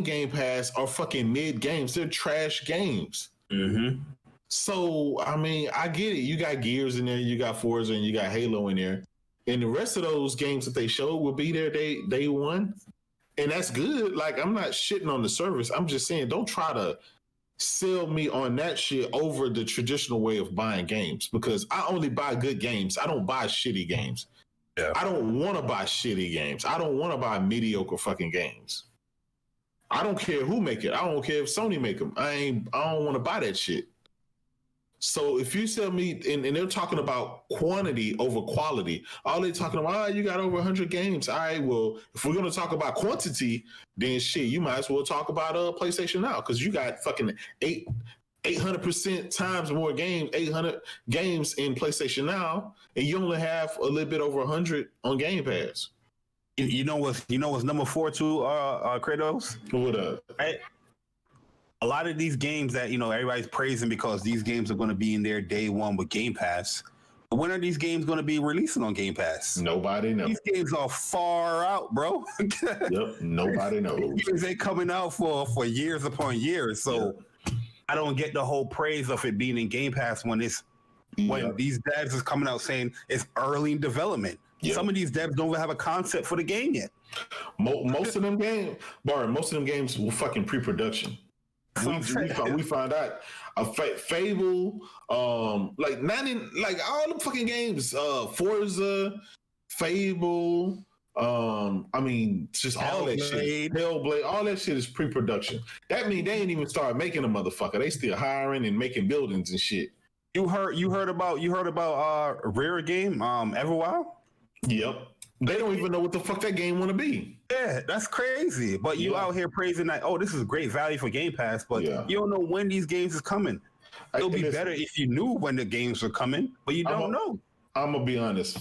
Game Pass are fucking mid games. They're trash games. Mm-hmm. So, I mean, I get it. You got Gears in there, you got Forza, and you got Halo in there. And the rest of those games that they showed will be there day one. And that's good. Like, I'm not shitting on the service. I'm just saying, don't try to sell me on that shit over the traditional way of buying games, because I only buy good games. I don't buy shitty games. Yeah. I don't want to buy shitty games. I don't want to buy mediocre fucking games. I don't care who make it. I don't care if Sony make them. I don't want to buy that shit. So if you sell me, and they're talking about quantity over quality, all they're talking about, you got over 100 games. All right, well, if we're going to talk about quantity, then shit, you might as well talk about PlayStation Now, because you got fucking 800% times more games, 800 games in PlayStation Now, and you only have a little bit over 100 on Game Pass. You know what's number 4 too, Kratos? What up? Right? A lot of these games that, everybody's praising because these games are going to be in there day one with Game Pass. But when are these games going to be releasing on Game Pass? Nobody knows. These games are far out, bro. Yep, nobody knows. These games ain't coming out for years upon years. So I don't get the whole praise of it being in Game Pass when these devs is coming out saying it's early in development. Yep. Some of these devs don't even have a concept for the game yet. Most of them games were fucking pre-production. We found out Fable, like all the fucking games, Forza, Fable, I mean, just all that shit. Hellblade, all that shit is pre-production. That means they ain't even started making a motherfucker. They still hiring and making buildings and shit. You heard about Rare Game, Everwild? Yep. They don't even know what the fuck that game want to be. Yeah, that's crazy. But you out here praising that, this is great value for Game Pass, but you don't know when these games is coming. It'll be better if you knew when the games are coming, but you don't know. I'm going to be honest.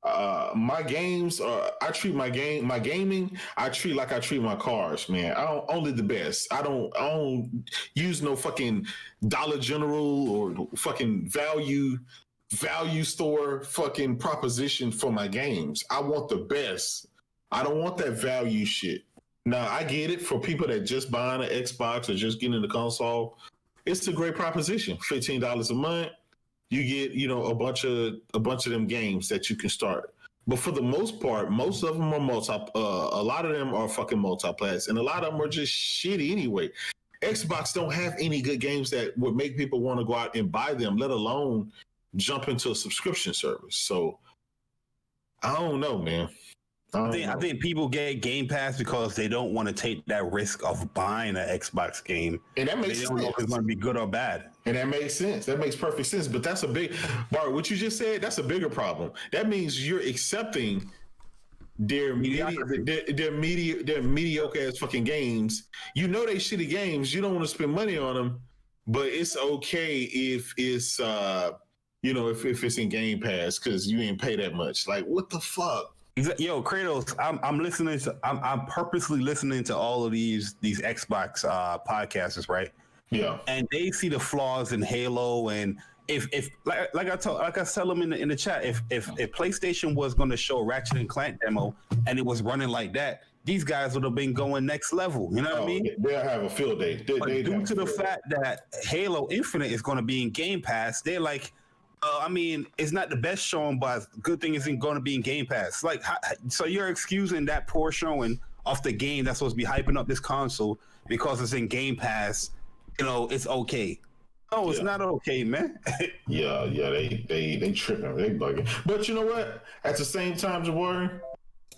My games I treat my gaming, I treat like I treat my cars, man. Only the best. I don't use no fucking Dollar General or fucking value store fucking proposition for my games. I want the best. I don't want that value shit. Now, I get it for people that just buying an Xbox or just getting the console. It's a great proposition. $15 a month. You get, a bunch of them games that you can start. But for the most part, most of them are a lot of them are fucking multiplats, and a lot of them are just shitty anyway. Xbox don't have any good games that would make people want to go out and buy them, let alone jump into a subscription service. So I don't know, man. I think people get Game Pass because they don't want to take that risk of buying an Xbox game, and that makes sense. They don't know if it's going to be good or bad. And that makes sense. That makes perfect sense. But that's Bart, what you just said, that's a bigger problem. That means you're accepting their mediocre ass fucking games. You know they shitty games. You don't want to spend money on them, but it's okay if it's if it's in Game Pass because you ain't pay that much. Like, what the fuck? Yo, Kratos, I'm purposely listening to all of these Xbox podcasters, right? Yeah, and they see the flaws in Halo, and if like I tell them in the chat, if PlayStation was going to show Ratchet and Clank demo and it was running like that, these guys would have been going next level. You know what I mean? They'll have a field day. Due to the fact that Halo Infinite is going to be in Game Pass, they're like, it's not the best showing, but good thing isn't going to be in Game Pass. Like, so you're excusing that poor showing of the game that's supposed to be hyping up this console because it's in Game Pass. It's okay. No, it's not okay, man. yeah, they tripping, they bugging. But you know what? At the same time, Jawari,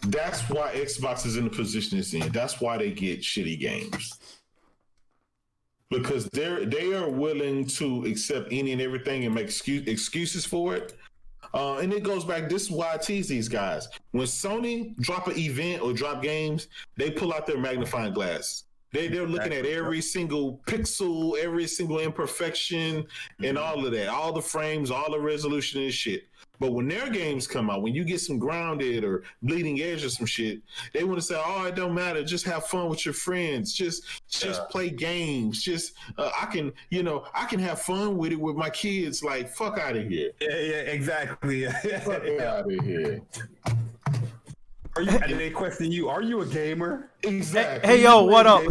that's why Xbox is in the position it's in. That's why they get shitty games. Because they are willing to accept any and everything and make excuses for it. And it goes back, this is why I tease these guys. When Sony drop an event or drop games, they pull out their magnifying glass. They're looking at every single pixel, every single imperfection, and all of that. All the frames, all the resolution and shit. But when their games come out, when you get some Grounded or Bleeding Edge or some shit, they want to say, it don't matter. Just have fun with your friends. Just play games. Just I can have fun with it with my kids. Like, fuck out of here. Yeah, exactly. Fuck out of here. And they question you, are you a gamer? Exactly. Hey, yo, what up?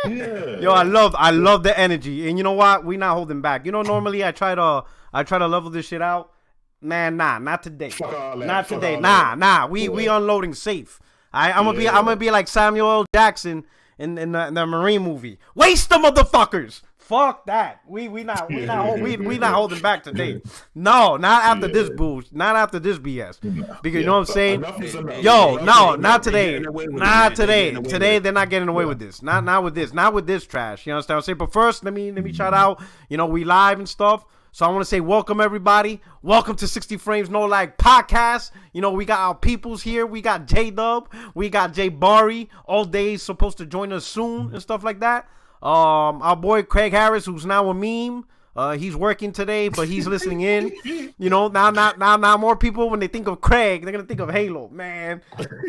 Yeah. Yo, I love the energy, and you know what? We not holding back. You know, normally I try to level this shit out. Man, not today. Fuck all that. Not Fuck today. all Nah. that. We unloading safe. I'm gonna be like Samuel L. Jackson in the Marine movie. Waste the motherfuckers. Fuck that. We not holding back today. No, not after this bullshit. Not after this BS. Because you know what I'm saying? Yo, no, not today. Not today. Today they're not getting away with this. Not with this. Not with this trash. You understand what I'm saying? But first, let me shout out. You know, we live and stuff. So I want to say welcome everybody. Welcome to 60 Frames No Lag Podcast. You know, we got our peoples here. We got J-Dub. We got J Bari. All day supposed to join us soon and stuff like that. Our boy Craig Harris, who's now a meme. He's working today, but he's listening in. You know, now more people, when they think of Craig, they're gonna think of Halo. Man,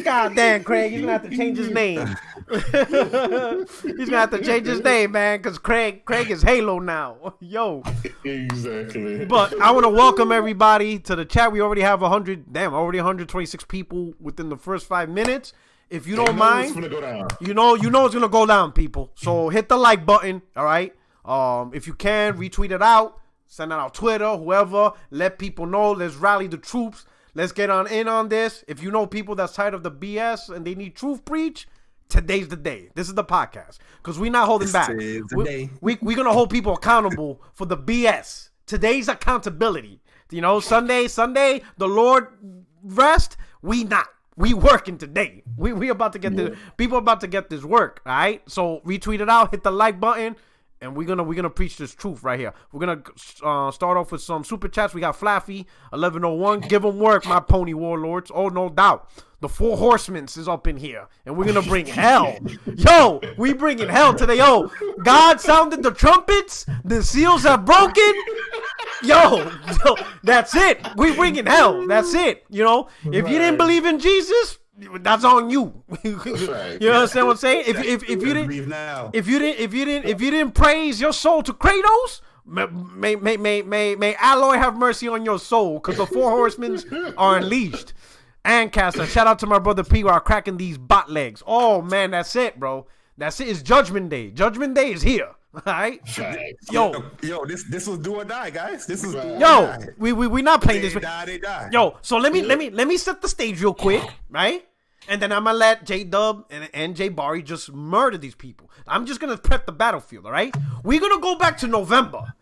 god damn, Craig, he's gonna have to change his name. He's gonna have to change his name, man, because Craig is Halo now. Yo. Exactly. But I want to welcome everybody to the chat. We already have 126 people within the first 5 minutes. If you don't mind, you know it's gonna go down, people. So hit the like button, all right? If you can, retweet it out, send it out Twitter, whoever. Let people know. Let's rally the troops. Let's get in on this. If you know people that's tired of the BS and they need truth preach, today's the day. This is the podcast because we're not holding back. We're gonna hold people accountable for the BS. Today's accountability. You know, Sunday, the Lord rest. We not. We working today. We about to get this. People about to get this work. All right. So retweet it out. Hit the like button. And we're gonna preach this truth right here. We're gonna start off with some super chats. We got Flaffy 1101. Give them work, my pony warlords. Oh, no doubt. The 4 horsemen is up in here, and we're gonna bring hell. Yo, we bringing hell today. Yo, God sounded the trumpets. The seals have broken. Yo, that's it. We bringing hell. That's it. You know, if you didn't believe in Jesus, that's on you. You understand what I'm saying? If you didn't praise your soul to Kratos, may Alloy have mercy on your soul, because the 4 horsemen are unleashed. And Caster, shout out to my brother P who are cracking these bot legs. Oh man, that's it, bro. That's it. It's Judgment Day. Judgment Day is here. All right. Yo, this was do or die, guys. This is we not playing this. They die. Yo, so let me set the stage real quick, right? And then I'm gonna let J-Dub and J Bari just murder these people. I'm just gonna prep the battlefield, all right? We're gonna go back to November,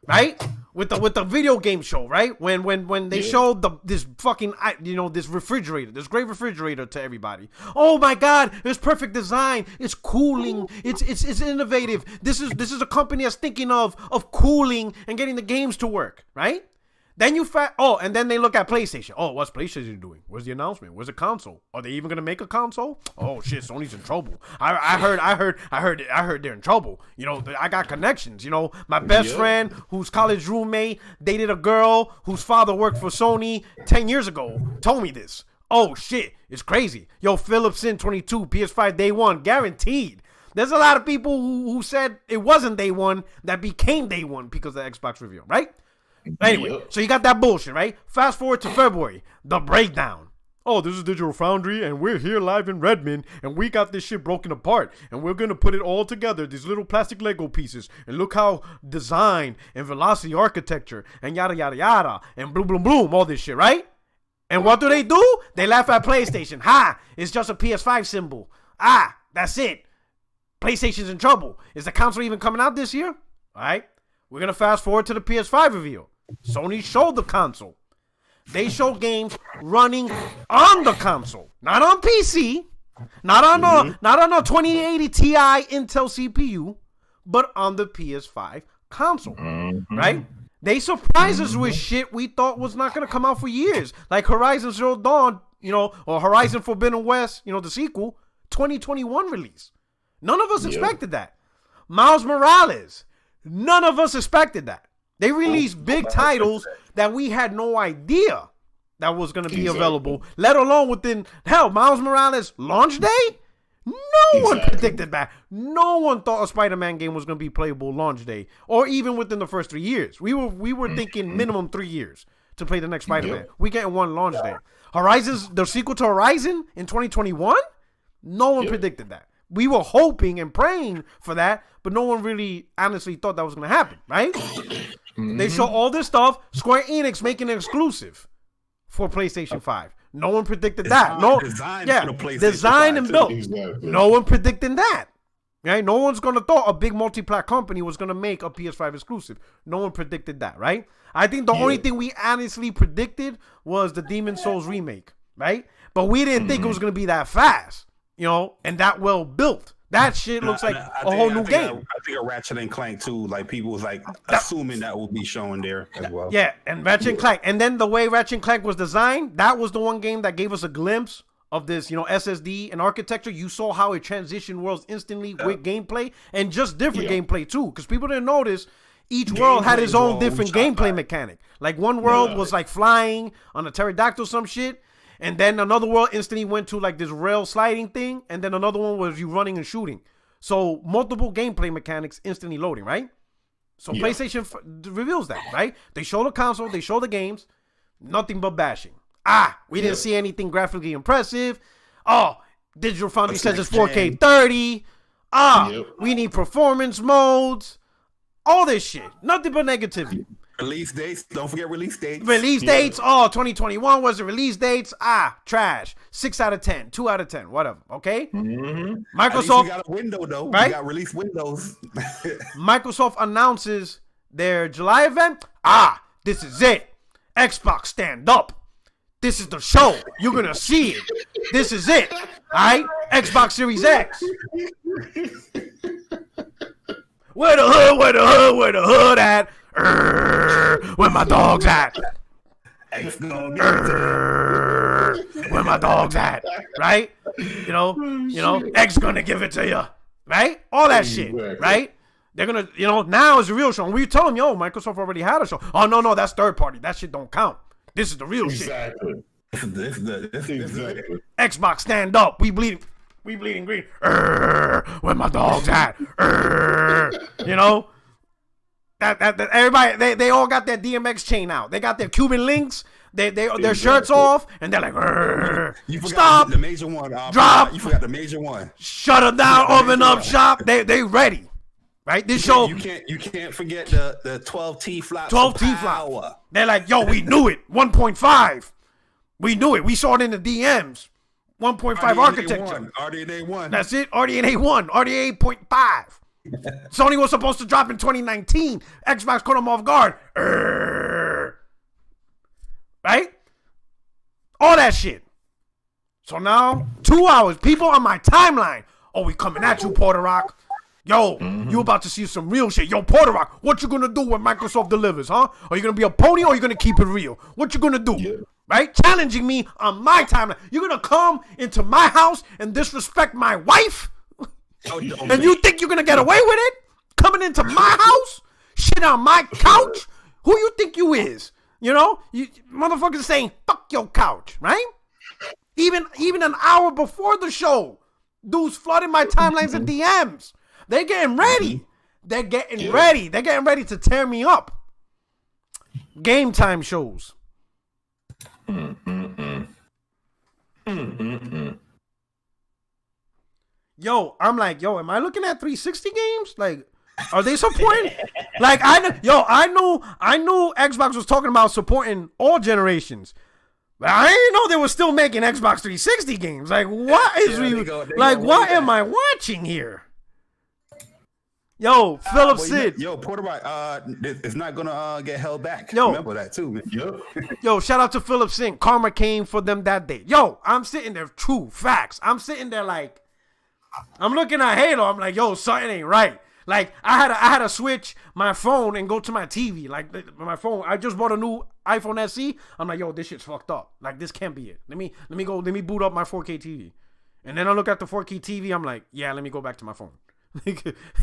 right? With the video game show, right? When they showed this fucking, you know, this refrigerator, this great refrigerator to everybody. Oh my God, it's perfect design. It's cooling. It's innovative. This is a company that's thinking of cooling and getting the games to work, right? Then and then they look at PlayStation. Oh, what's PlayStation doing? Where's the announcement? Where's the console? Are they even gonna make a console? Oh shit, Sony's in trouble. I heard they're in trouble. You know, I got connections. You know, my best friend, whose college roommate dated a girl whose father worked for Sony 10 years ago, told me this. Oh shit, it's crazy. Yo, Philip Sin 22, PS5 day one, guaranteed. There's a lot of people who said it wasn't day one that became day one because of the Xbox reveal, right? Anyway, so you got that bullshit, right? Fast forward to February, the breakdown. Oh, this is Digital Foundry, and we're here live in Redmond, and we got this shit broken apart, and we're gonna put it all together, these little plastic Lego pieces, and look how design and velocity architecture, and yada yada yada, and bloom bloom bloom, all this shit, right? And what do? They laugh at PlayStation. Ha! It's just a PS5 symbol. Ah, that's it. PlayStation's in trouble. Is the console even coming out this year? All right, we're gonna fast forward to the PS5 reveal. Sony showed the console. They showed games running on the console, not on PC, not on a 2080 Ti Intel CPU, but on the PS5 console, right? They surprised us with shit we thought was not gonna come out for years, like Horizon Zero Dawn, you know, or Horizon Forbidden West, you know, the sequel, 2021 release. None of us expected that. Miles Morales, none of us expected that. They released big titles that we had no idea that was going to be available, let alone within, Miles Morales launch day? No one predicted that. No one thought a Spider-Man game was going to be playable launch day, or even within the first 3 years. We were thinking minimum 3 years. to play the next Spider-Man. We getting one launch day. Horizon's the sequel to Horizon in 2021. No one predicted that. We were hoping and praying for that, but no one really honestly thought that was going to happen, right? They show all this stuff. Square Enix making an exclusive for PlayStation 5. No one predicted that. No, design and built. Exactly. No one predicting that. Right? No one's going to thought a big multi-plat company was going to make a PS5 exclusive. No one predicted that, right? I think the only thing we honestly predicted was the Demon's Souls remake, right? But we didn't think it was going to be that fast. And that well built. That shit looks like a whole new game. I think a Ratchet and Clank too. Like people was like assuming that will be shown there as well. Yeah, and Ratchet and Clank, and then the way Ratchet and Clank was designed, that was the one game that gave us a glimpse of this, SSD and architecture. You saw how it transitioned worlds instantly with gameplay and just different gameplay too, because people didn't notice. Each world had its own different gameplay mechanic. Like one world was like flying on a pterodactyl, some shit. And then another world instantly went to like this rail sliding thing. And then another one was you running and shooting. So multiple gameplay mechanics instantly loading, right? So PlayStation reveals that, right? They show the console, they show the games, nothing but bashing. We didn't see anything graphically impressive. Digital Foundry says it's 4K 30. We need performance modes. All this shit. Nothing but negativity. Release dates. Don't forget release dates. Release dates. 2021 was the release dates. Trash. 6 out of 10. 2 out of 10. Whatever. Okay? Mm-hmm. Microsoft. We got a window, though. Right? We got release windows. Microsoft announces their July event. This is it. Xbox stand up. This is the show. You're going to see it. This is it. All right? Xbox Series X. Where the hood at? Where my dogs at? Where my dogs at? Right? X gonna give it to you. Right? All that shit. Right? They're gonna, now is the real show. And we tell them, Microsoft already had a show. Oh, no, that's third party. That shit don't count. This is the real shit. Exactly. Xbox stand up. We bleeding green. Where my dogs at? That everybody they all got their DMX chain out. They got their Cuban links. Their shirts off, and they're like, stop. The major one. Drop. You forgot the major one. Shut them down. Open up shop. They ready. Right. This show. You can't forget the 12T flop. 12T flop. They're like, we knew it. 1.5. We knew it. We saw it in the DMs. 1.5 architecture. RDNA 1. That's it. RDNA 1. RDNA 8.5. Sony was supposed to drop in 2019. Xbox caught them off guard. Right? All that shit. So now, 2 hours. People on my timeline. We coming at you, Porter Rock. You about to see some real shit. Porter Rock, what you gonna do when Microsoft delivers, huh? Are you gonna be a pony or are you gonna keep it real? What you gonna do? Yeah. Right? Challenging me on my timeline. You're gonna come into my house and disrespect my wife? And you think you're gonna get away with it? Coming into my house? Shit on my couch? Who you think you is? You motherfuckers saying, fuck your couch, right? Even an hour before the show, dudes flooding my timelines and DMs. They're getting ready. They're getting ready. They're getting ready to tear me up. Game time shows. I'm like, am I looking at 360 games? Like, are they supporting? Like, I knew Xbox was talking about supporting all generations. But I didn't know they were still making Xbox 360 games. Like, what is what am I watching here? Philip Sid. Porter Rock, it's not gonna get held back. Remember that too, man. Shout out to Philip Sid. Karma came for them that day. I'm sitting there, true facts. I'm sitting there like, I'm looking at Halo. I'm like, something ain't right. Like, I had to switch my phone and go to my TV. Like, my phone, I just bought a new iPhone SE. I'm like, this shit's fucked up. Like, this can't be it. Let me boot up my 4K TV. And then I look at the 4K TV. I'm like, let me go back to my phone.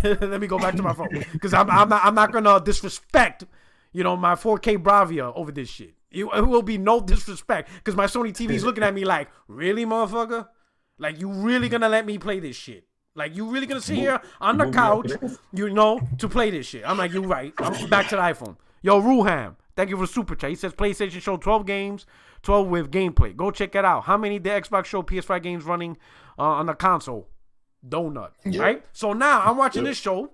Let me go back to my phone because I'm not gonna disrespect my 4K Bravia over this shit. It will be no disrespect because my Sony TV is looking at me like, really, motherfucker? Like, you really gonna let me play this shit? Like, you really gonna sit here on the couch, to play this shit? I'm like, you're right. I'm back to the iPhone. Ruham, Thank you for the super chat. He says PlayStation showed 12 games, 12 with gameplay. Go check it out. How many did Xbox show PS5 games running on the console? Donut. Yep. Right? So now I'm watching this show.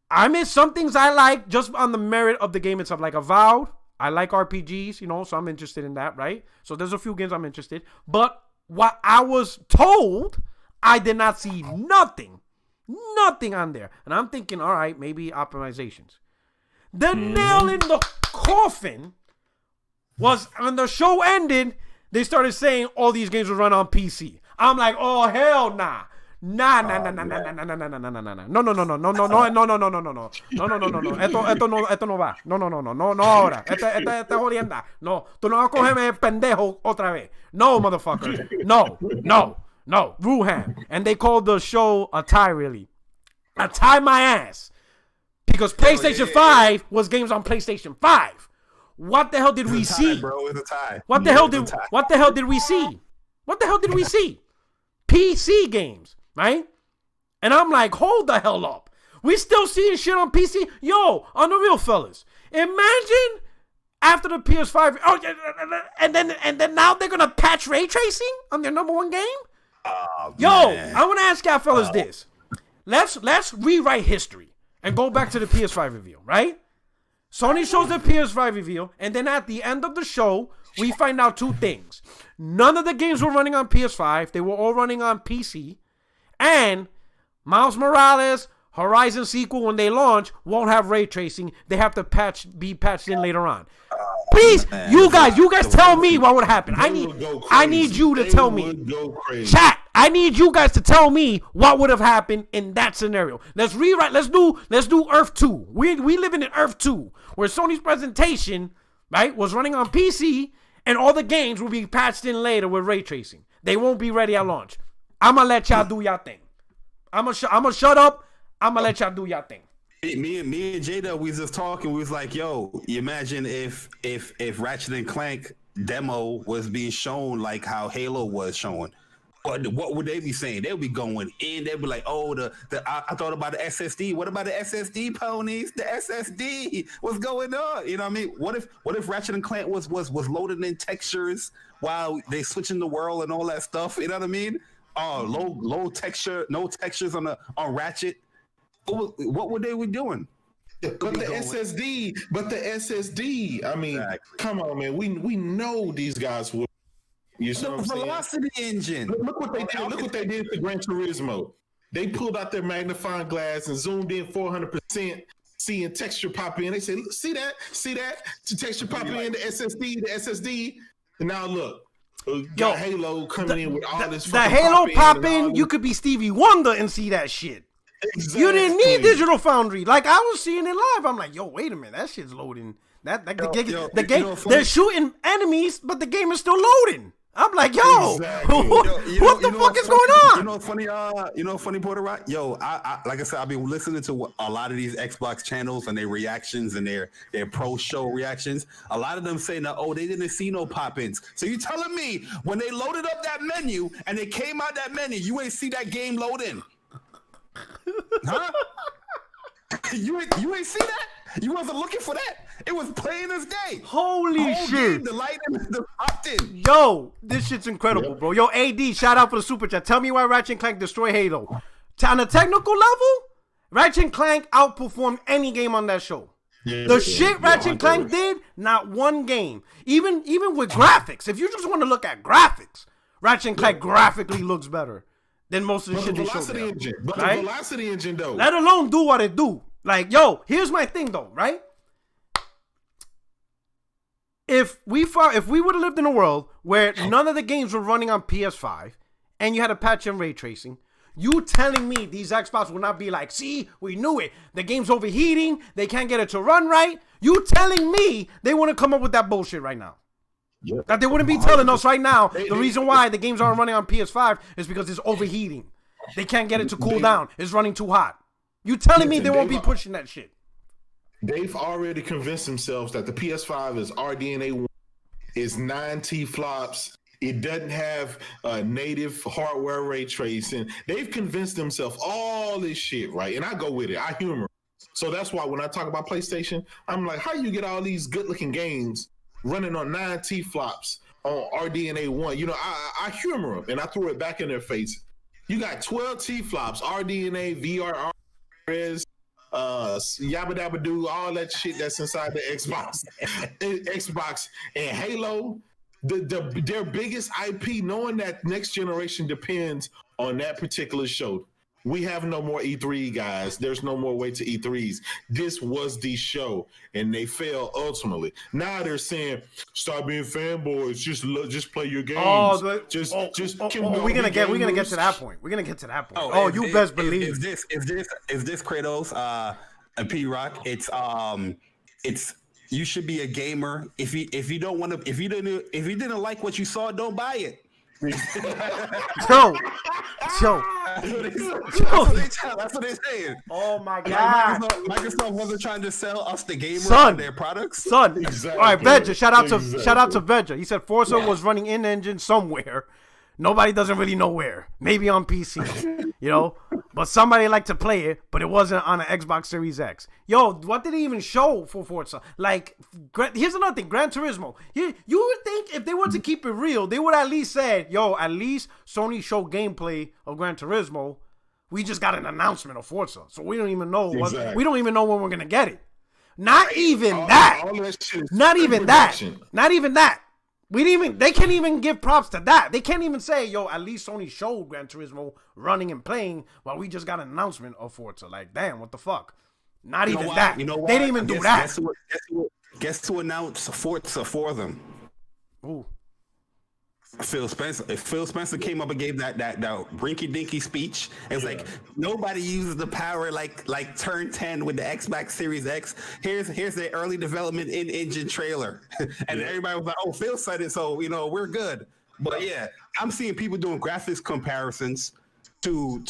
I miss some things I like just on the merit of the game itself. Like Avowed. I like RPGs, you know, so I'm interested in that, right? So there's a few games I'm interested. But what I was told, I did not see nothing on there. And I'm thinking, all right, maybe optimizations. The nail in the coffin was when the show ended, they started saying all these games would run on PC. I'm like, oh, hell nah. Nah. No. Esto no va. No ahora. Esta jodienda. No, tú no vas a cogerme pendejo otra vez. No, motherfucker. No. Ruhan. And they called the show a tie, really. A tie my ass. Because PlayStation 5 was games on PlayStation 5. What the hell did we see? Bro, it's a tie. What the hell did we see? PC games. Right? And I'm like, hold the hell up. We still seeing shit on PC? Yo, on the real fellas. Imagine after the PS5, and then now they're gonna patch ray tracing on their number one game? Yo, I wanna ask y'all fellas this. Let's rewrite history and go back to the PS5 reveal, right? Sony shows the PS5 reveal, and then at the end of the show, we find out two things. None of the games were running on PS5, they were all running on PC. And Miles Morales, Horizon sequel, when they launch, won't have ray tracing. They have to be patched in later on. Please, you guys tell me what would happen. I need you to tell me. Chat, I need you guys to tell me what would have happened in that scenario. Let's rewrite. Let's do Earth 2. We living in Earth 2, where Sony's presentation, right, was running on PC, and all the games will be patched in later with ray tracing. They won't be ready at launch. I'm going to let y'all do y'all thing. I'm going to shut up. I'm going to let y'all do y'all thing. Me and Jada, we was just talking. We was like, yo, imagine if Ratchet and Clank demo was being shown like how Halo was shown. What would they be saying? They'll be going in. They'll be like, oh, I thought about the SSD. What about the SSD, ponies? The SSD. What's going on? You know what I mean? What if Ratchet and Clank was loading in textures while they switching the world and all that stuff? You know what I mean? Low texture, no textures on Ratchet. What would they be doing? But the SSD. I mean, Come on, man. We know these guys will. You know what I'm saying? Velocity engine. Look what they did. Look what they did to Gran Turismo. They pulled out their magnifying glass and zoomed in 400%, seeing texture pop in. They said, "See that? The texture pop in the SSD." And now look. Got Halo coming in with all this. The Halo pop in, you could be Stevie Wonder and see that shit. Exactly. You didn't need Digital Foundry. Like I was seeing it live. I'm like, yo, wait a minute, that shit's loading. The game, they're shooting enemies, but the game is still loading. I'm like, yo, what the fuck is going on? You know, funny Porter Rock? Yo, I like I said, I've been listening to a lot of these Xbox channels and their reactions and their pro show reactions. A lot of them say now, oh, they didn't see no pop-ins. So you telling me when they loaded up that menu and they came out that menu, you ain't see that game load in? Huh? You ain't see that? You wasn't looking for that? It was plain as day. Holy shit. The light popped in. Yo, this shit's incredible, bro. Yo, AD, shout out for the super chat. Tell me why Ratchet and Clank destroy Halo. On a technical level, Ratchet and Clank outperformed any game on that show. The shit Ratchet and Clank did, not one game. Even with graphics. If you just want to look at graphics, Ratchet and Clank graphically looks better than most of the shit they showed. The velocity engine, though. Let alone do what it do. Like, yo, here's my thing, though, right? If we would have lived in a world where none of the games were running on PS5 and you had a patch in ray tracing, you telling me these Xbox will not be like, see, we knew it. The game's overheating. They can't get it to run right. You telling me they wouldn't come up with that bullshit right now. Yeah. That they wouldn't be telling us right now the reason why the games aren't running on PS5 is because it's overheating. They can't get it to cool down. It's running too hot. You telling me they won't be pushing that shit? They've already convinced themselves that the PS5 is RDNA 1, is 9 T-flops. It doesn't have native hardware ray tracing. They've convinced themselves all this shit, right? And I go with it. I humor. So that's why when I talk about PlayStation, I'm like, how you get all these good looking games running on 9 T flops on RDNA 1? You know, I humor them and I throw it back in their face. You got 12 T flops, RDNA, VRRS, yabba dabba do, all that shit that's inside the Xbox and Halo. Their biggest IP, knowing that next generation depends on that particular show. We have no more E3, guys. There's no more way to E3s. This was the show, and they failed ultimately. Now they're saying, "Stop being fanboys. Just play your games." We're gonna get to that point. We're gonna get to that point. You best believe. Is this Kratos? P Rock. It's you should be a gamer. If you didn't like what you saw, don't buy it. Yo. That's what they're saying. Oh my god! Microsoft wasn't trying to sell us the gamers on their products. Exactly. All right, Vedja. Shout out to Vedja. He said Forza was running in engine somewhere. Nobody doesn't really know where. Maybe on PC, but somebody liked to play it, but it wasn't on an Xbox Series X. Yo, what did he even show for Forza? Like, here's another thing, Gran Turismo. You would think if they were to keep it real, they would at least say, at least Sony showed gameplay of Gran Turismo. We just got an announcement of Forza, so we don't even know. We don't even know when we're gonna get it. Not even that. Not even that. They can't even give props to that. They can't even say, at least Sony showed Gran Turismo running and playing while we just got an announcement of Forza. Like, damn, what the fuck? Not even that. They didn't even do that. Guess who announced Forza for them? Ooh. Phil Spencer. If Phil Spencer came up and gave that rinky-dinky speech, it's like nobody uses the power like Turn 10 with the Xbox Series X. Here's the early development in-engine trailer, and everybody was like, "Oh, Phil said it, so we're good." But yeah, I'm seeing people doing graphics comparisons to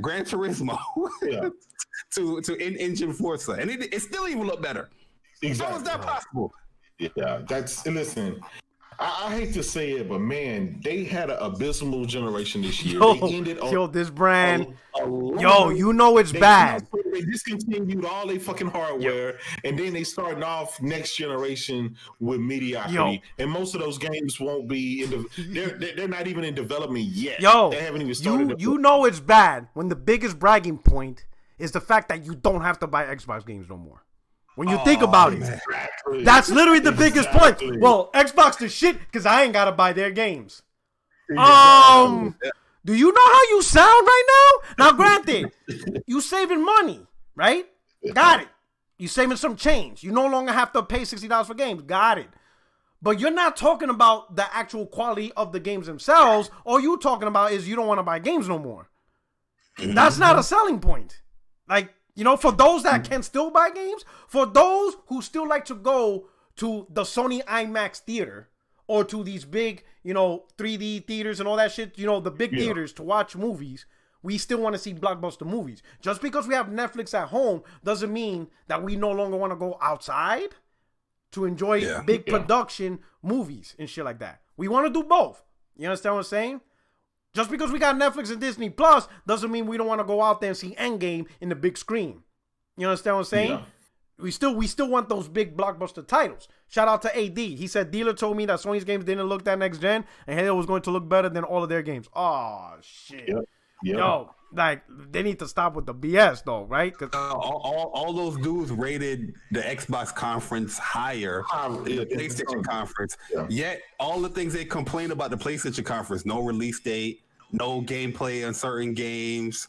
Gran Turismo, to in-engine Forza, and it still even look better. Exactly. How is that possible? Yeah, listen. I hate to say it, but man, they had an abysmal generation this year. They ended on this brand. It's bad. They discontinued all their fucking hardware, and then they starting off next generation with mediocrity. And most of those games won't be they're not even in development yet. They haven't even started. It's bad when the biggest bragging point is the fact that you don't have to buy Xbox games no more. When you think about it, that's literally the biggest point. Well, Xbox the shit because I ain't gotta buy their games. Do you know how you sound right now? Now, granted, you saving money, right? Got it. You saving some change. You no longer have to pay $60 for games. Got it. But you're not talking about the actual quality of the games themselves. All you talking about is you don't want to buy games no more. That's not a selling point. Like, for those that can still buy games, for those who still like to go to the Sony IMAX theater or to these big, 3D theaters and all that shit, the big theaters to watch movies, we still want to see blockbuster movies. Just because we have Netflix at home doesn't mean that we no longer want to go outside to enjoy big production movies and shit like that. We want to do both. You understand what I'm saying? Just because we got Netflix and Disney Plus doesn't mean we don't want to go out there and see Endgame in the big screen. You understand what I'm saying? Yeah. We still want those big blockbuster titles. Shout out to AD. He said dealer told me that Sony's games didn't look that next gen and Halo was going to look better than all of their games. Oh shit. Yep. Yo, they need to stop with the BS though, right? All those dudes rated the Xbox conference higher than the PlayStation conference. Yeah. Yet all the things they complain about the PlayStation conference, no release date, no gameplay on certain games,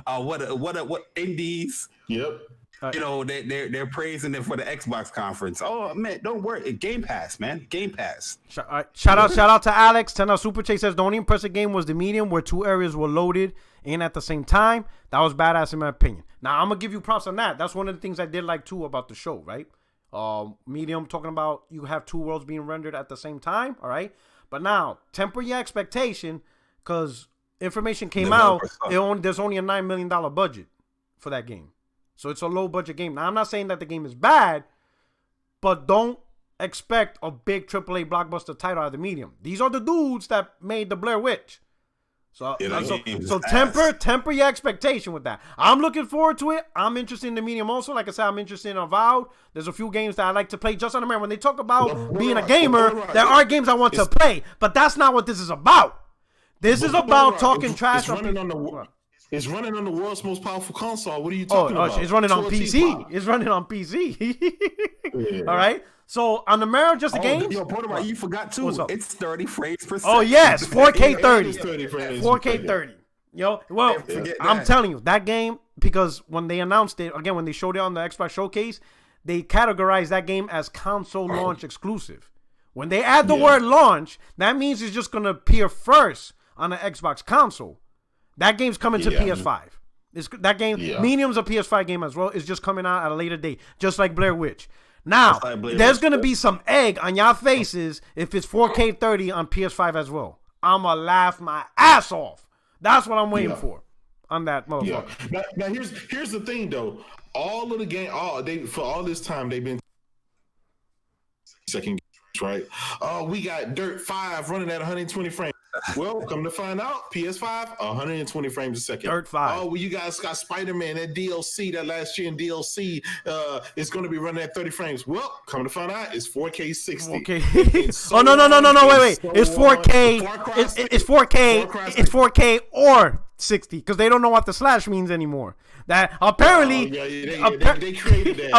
what indies. Yep. They're praising it for the Xbox conference. Oh man, don't worry, Game Pass, man, Game Pass. Shout out to Alex. $10 Super Chase says the only impressive game was the medium, where 2 areas were loaded in at the same time. That was badass in my opinion. Now I'm gonna give you props on that. That's one of the things I did like too about the show, right? Medium talking about you have 2 worlds being rendered at the same time. All right, but now temper your expectation because information came out. There's only a $9 million budget for that game. So it's a low budget game. Now, I'm not saying that the game is bad, but don't expect a big AAA blockbuster title out of the medium. These are the dudes that made the Blair Witch. So, Yeah, so temper your expectation with that. I'm looking forward to it. I'm interested in the medium also. Like I said, I'm interested in Avowed. There's a few games that I like to play. Just on the man, when they talk about being a gamer, there are games I want to play, but that's not what this is about. This is about talking trash. It's running on the world's most powerful console. What are you talking about? It's running on PC. It's running on PC. Yeah. All right. So on the mirror, just a game. Yo, Porter, you forgot too. It's 30 frames per second. Oh yes, 4K 30. 4K 30. Yo, well, I'm telling you that game, because when they announced it again, when they showed it on the Xbox Showcase, they categorized that game as console launch exclusive. When they add the word launch, that means it's just gonna appear first on the Xbox console. That game's coming to PS5. That game, Medium's a PS5 game as well. It's just coming out at a later date, just like Blair Witch. Now, there's going to be some egg on y'all faces if it's 4K 30 on PS5 as well. I'm going to laugh my ass off. That's what I'm waiting for on that motherfucker. Yeah. Now here's the thing, though. All of the game, for all this time, they've been second, right? Oh, we got Dirt 5 running at 120 frames. Well, come to find out, PS5, 120 frames a second. Dirt 5. Oh, well, you guys got Spider-Man, that DLC, that last year in DLC, is going to be running at 30 frames. Well, come to find out, it's 4K 60. Okay. Oh, no, wait. It's 4K. It's 4K. It's 4K or 60, because they don't know what the slash means anymore. That apparently, they created that.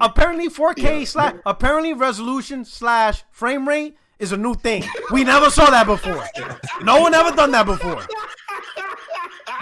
Apparently 4K slash, apparently resolution slash frame rate is a new thing. We never saw that before. No one ever done that before.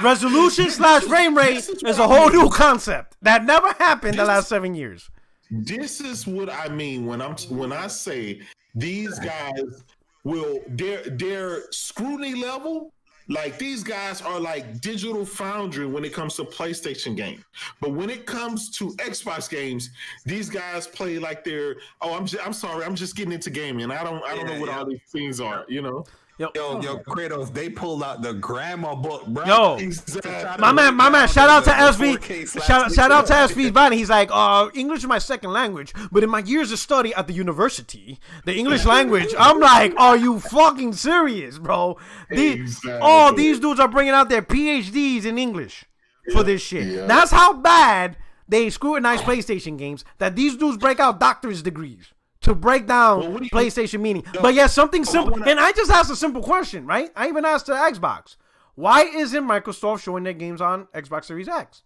Resolution slash frame rate is a whole new concept that never happened the last 7 years. This is what I mean when I say these guys will their scrutiny level. Like, these guys are like Digital Foundry when it comes to PlayStation games. But when it comes to Xbox games, these guys play like they're, I'm sorry, I'm just getting into gaming. I don't know what all these things are, you know? Yo, Kratos, they pulled out the grammar book, bro. Yo, my man, shout out to SV. Shout out to SV Bonnie. He's like, English is my second language, but in my years of study at the university, the English language, I'm like, are you fucking serious, bro? These dudes are bringing out their PhDs in English for this shit. Yeah. That's how bad they scrutinize PlayStation games, that these dudes break out doctorate degrees to break down PlayStation meaning. But yeah, something simple. And I just asked a simple question, right? I even asked the Xbox. Why isn't Microsoft showing their games on Xbox Series X?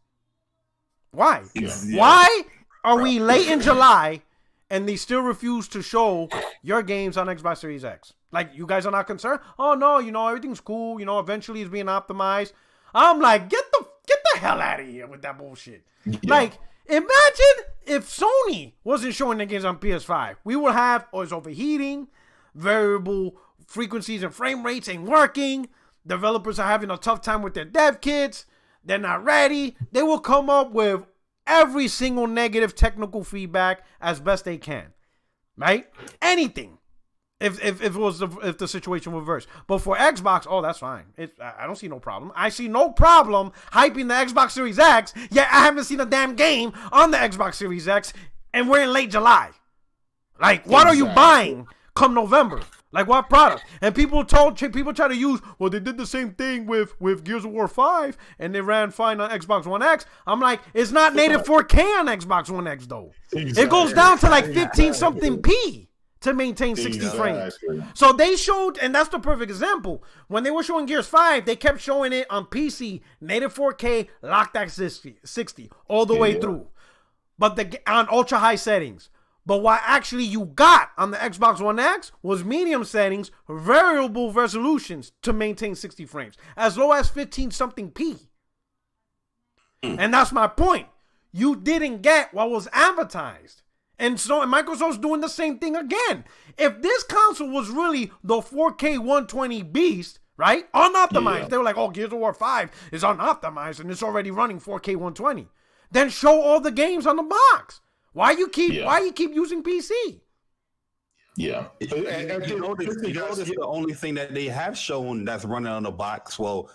Why? Yeah. Why are we late in July and they still refuse to show your games on Xbox Series X? Like, you guys are not concerned? Oh, no, everything's cool. Eventually it's being optimized. I'm like, get the hell out of here with that bullshit. Yeah. Like, imagine if Sony wasn't showing their games on PS5. We would have, it's overheating, variable frequencies and frame rates ain't working. Developers are having a tough time with their dev kits. They're not ready. They will come up with every single negative technical feedback as best they can. Right? Anything. If the situation were reversed. But for Xbox, that's fine. I don't see no problem. I see no problem hyping the Xbox Series X, yet I haven't seen a damn game on the Xbox Series X, and we're in late July. Like, what are you buying come November? Like, what product? And people try to use, they did the same thing with Gears of War 5, and they ran fine on Xbox One X. I'm like, it's not native 4K on Xbox One X, though. Exactly. It goes down to like 15-something P to maintain 60 frames. So they showed, and that's the perfect example. When they were showing Gears 5, they kept showing it on PC, native 4K, locked at 60 all the way through. But on ultra high settings. But what actually you got on the Xbox One X was medium settings, variable resolutions to maintain 60 frames, as low as 15-something P. And that's my point. You didn't get what was advertised. And so Microsoft's doing the same thing again. If this console was really the 4K 120 beast, right? Unoptimized. They were like, Gears of War 5 is unoptimized and it's already running 4K 120. Then show all the games on the box. Why you keep using PC? Yeah. You notice the only thing that they have shown that's running on the box, quote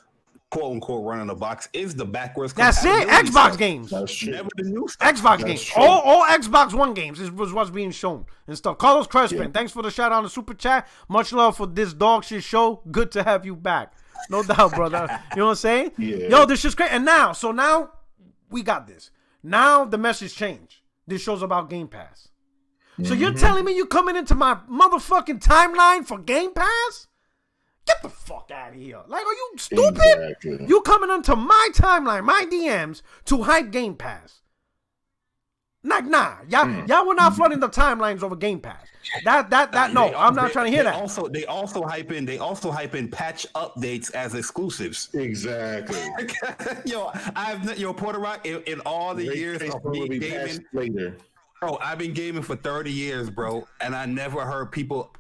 unquote running the box, is the backwards compatibility. That's it. Xbox games. That's true. Never the new stuff. Xbox games. All Xbox One games was what's being shown and stuff. Carlos Crespin, thanks for the shout out on the super chat. Much love for this dog shit show. Good to have you back. No doubt, brother. You know what I'm saying? Yeah. Yo, this is crazy. And now we got this. Now the message changed. This show's about Game Pass. So you're telling me you coming into my motherfucking timeline for Game Pass? Get the fuck out of here. Like, are you stupid? Exactly. You coming onto my timeline, my DMs, to hype Game Pass. Like, nah. Y'all were not flooding the timelines over Game Pass. No, I'm not trying to hear that. They also hype in patch updates as exclusives. Exactly. Yo, Puerto Rock, in all the years of me gaming, later. bro, I've been gaming for 30 years, bro, and I never heard people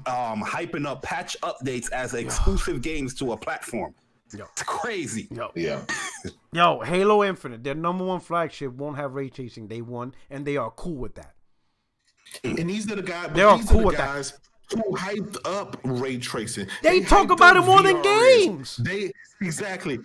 hyping up patch updates as exclusive games to a platform. Yo. It's crazy. Yo, Halo Infinite, their number one flagship, won't have ray tracing day one, and they are cool with that. And these are the guys. They are these cool are the with guys who hyped up ray tracing. They talk hyped about up it more than VRS. games. They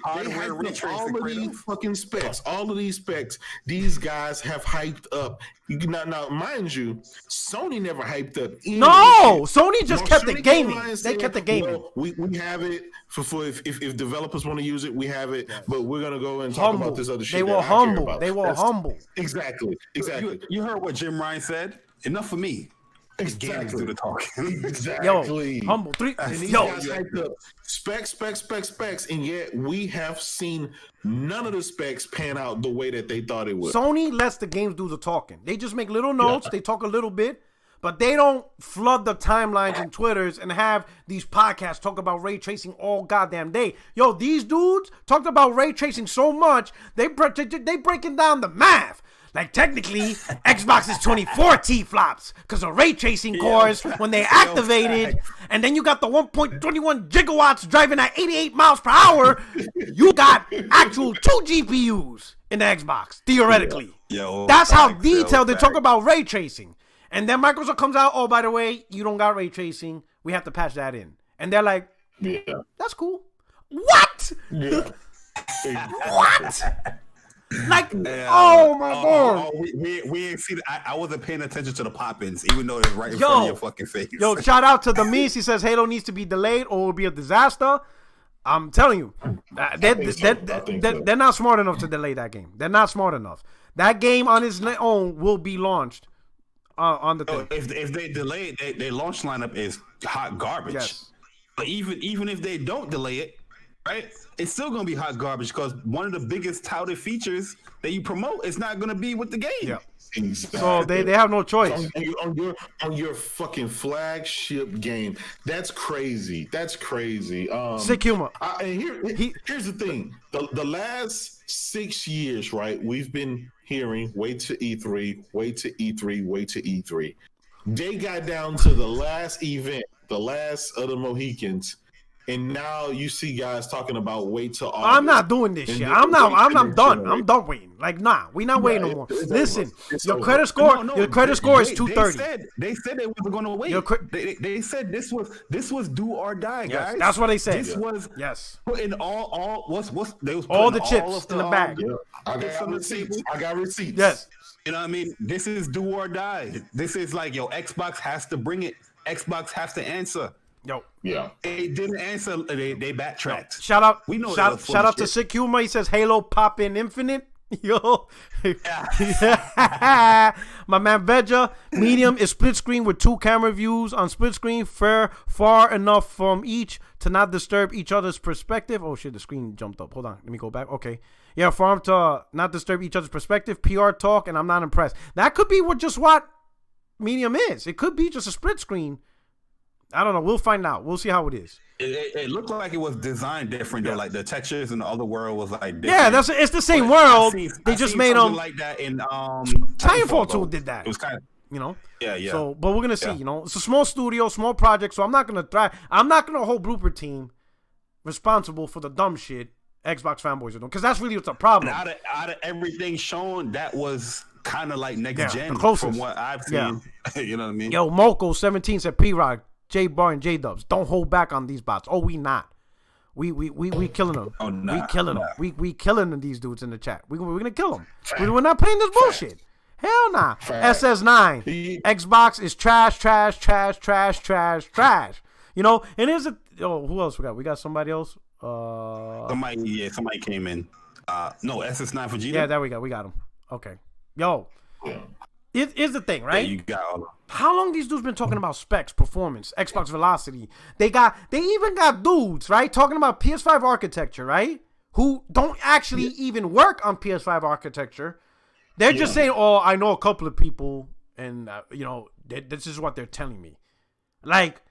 Hardware ray hyped up tracing, all of Kratos. these fucking specs. All of these specs. These guys have hyped up. Now, mind you, Sony never hyped up. No, Sony just kept Sony it gaming. came out and They said, kept it gaming. well, we have it for if developers want to use it, we have it. But we're gonna go and talk about this other shit. They were that I care humble. about. They were humble. Exactly. You heard what Jim Ryan said? Enough for me. Games do the talking. Exactly. Yo, humble. And these Yo, guys hyped up specs, and yet we have seen none of the specs pan out the way that they thought it would. Sony lets the games do the talking. They just make little notes. They talk a little bit, but they don't flood the timelines and Twitters and have these podcasts talk about ray tracing all goddamn day. Yo, these dudes talked about ray tracing so much, they breaking down the math. Like, technically, Xbox is 24 T-flops because of ray tracing cores when they activated, and then you got the 1.21 gigawatts driving at 88 miles per hour. You got actual 2 GPUs in the Xbox, theoretically. That's how detailed they talk about ray tracing. And then Microsoft comes out, oh, by the way, you don't got ray tracing. We have to patch that in. And they're like, that's cool. What? Yeah. What? Like, oh my god! We ain't seen. I wasn't paying attention to the pop-ins, even though it's right in front of your fucking face. Yo, shout out to the Mies. He says Halo needs to be delayed or it will be a disaster. I'm telling you, they're not smart enough to delay that game. They're not smart enough. That game on its own will be launched on the thing. If they delay it, their launch lineup is hot garbage. Yes. But even if they don't delay it, right, it's still gonna be hot garbage because one of the biggest touted features that you promote is not gonna be with the game. Yeah. Exactly. So they have no choice. On your fucking flagship game. That's crazy. Sick humor. And here's the thing. The last 6 years, right? We've been hearing wait to E3, wait to E3, wait to E3. They got down to the last event, the last of the Mohicans. And now you see guys talking about wait till August. I'm not doing this shit. I'm done. I'm done waiting. Like, nah, we not waiting no more. Listen, your credit score is 230. They said they wasn't going to wait. They said this was do or die, guys. Yes, that's what they said. This was putting all they was all the chips in the bag. I got receipts. Yes. You know what I mean? This is do or die. This is like, yo, Xbox has to bring it. Xbox has to answer. Yo, yeah, they didn't answer. They backtracked. Shout out, we know. Shout out to Sick Humor. He says Halo pop in Infinite. Yo, my man Veja. Medium is split screen with 2 camera views on split screen, far enough from each to not disturb each other's perspective. Oh shit, the screen jumped up. Hold on, let me go back. Okay, yeah, far enough to not disturb each other's perspective. PR talk, and I'm not impressed. That could be what Medium is. It could be just a split screen. I don't know. We'll find out. We'll see how it is. It looked like it was designed different though. Like the textures in the other world was like different. Yeah, it's the same world. They just made them like that in Titanfall 2 did that. It was kind of, you know. Yeah. So, but we're gonna see. You know, it's a small studio, small project. So I'm not gonna hold Blooper Team responsible for the dumb shit Xbox fanboys are doing, because that's really what's a problem. Out of everything shown, that was kind of like next gen from what I've seen. Yeah. You know what I mean? Yo, Moko17 said P-Rock, J Bar, and J Dubs, don't hold back on these bots. Oh, we not. We killing them. Oh, nah, we killing them. We killing these dudes in the chat. We're gonna kill them. We're not playing this bullshit. Hell nah. SS9. Xbox is trash. You know, and Yo, who else we got? We got somebody else. Somebody came in. No, SS9 Vegeta. Yeah, there we go. We got him. Okay. Yo, here's the thing, right? Yeah, you got all. How long these dudes been talking about specs, performance, Xbox velocity? They even got dudes, right, talking about PS5 architecture, right? Who don't actually even work on PS5 architecture. They're just saying, "Oh, I know a couple of people, and this is what they're telling me." Like,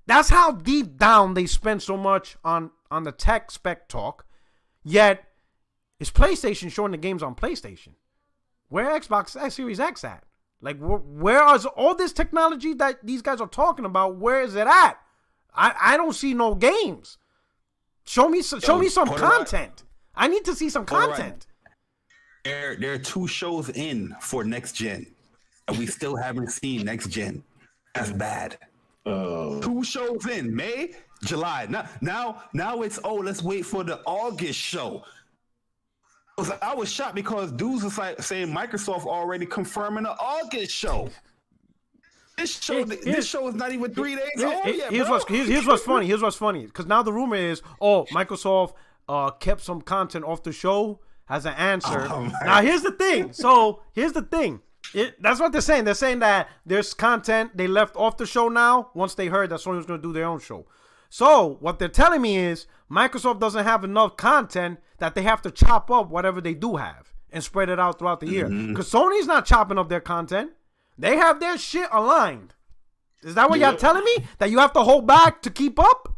that's how deep down they spend so much on the tech spec talk. Yet, it's PlayStation showing the games on PlayStation. Where Xbox Series X at? Like, where is all this technology that these guys are talking about? Where is it at? I don't see no games. Show me some content. I need to see some content. There are 2 shows in for next gen, and we still haven't seen next gen. That's bad. 2 shows in May, July. Now it's let's wait for the August show. I was shocked because dudes was like saying Microsoft already confirming the August show. This show is not even 3 days old yet. Here's what's funny. Here's what's funny. Because now the rumor is, Microsoft kept some content off the show as an answer. Now here's the thing. That's what they're saying. They're saying that there's content they left off the show now once they heard that Sony was going to do their own show. So what they're telling me is Microsoft doesn't have enough content that they have to chop up whatever they do have and spread it out throughout the year. Because Sony's not chopping up their content. They have their shit aligned. Is that what y'all telling me? That you have to hold back to keep up?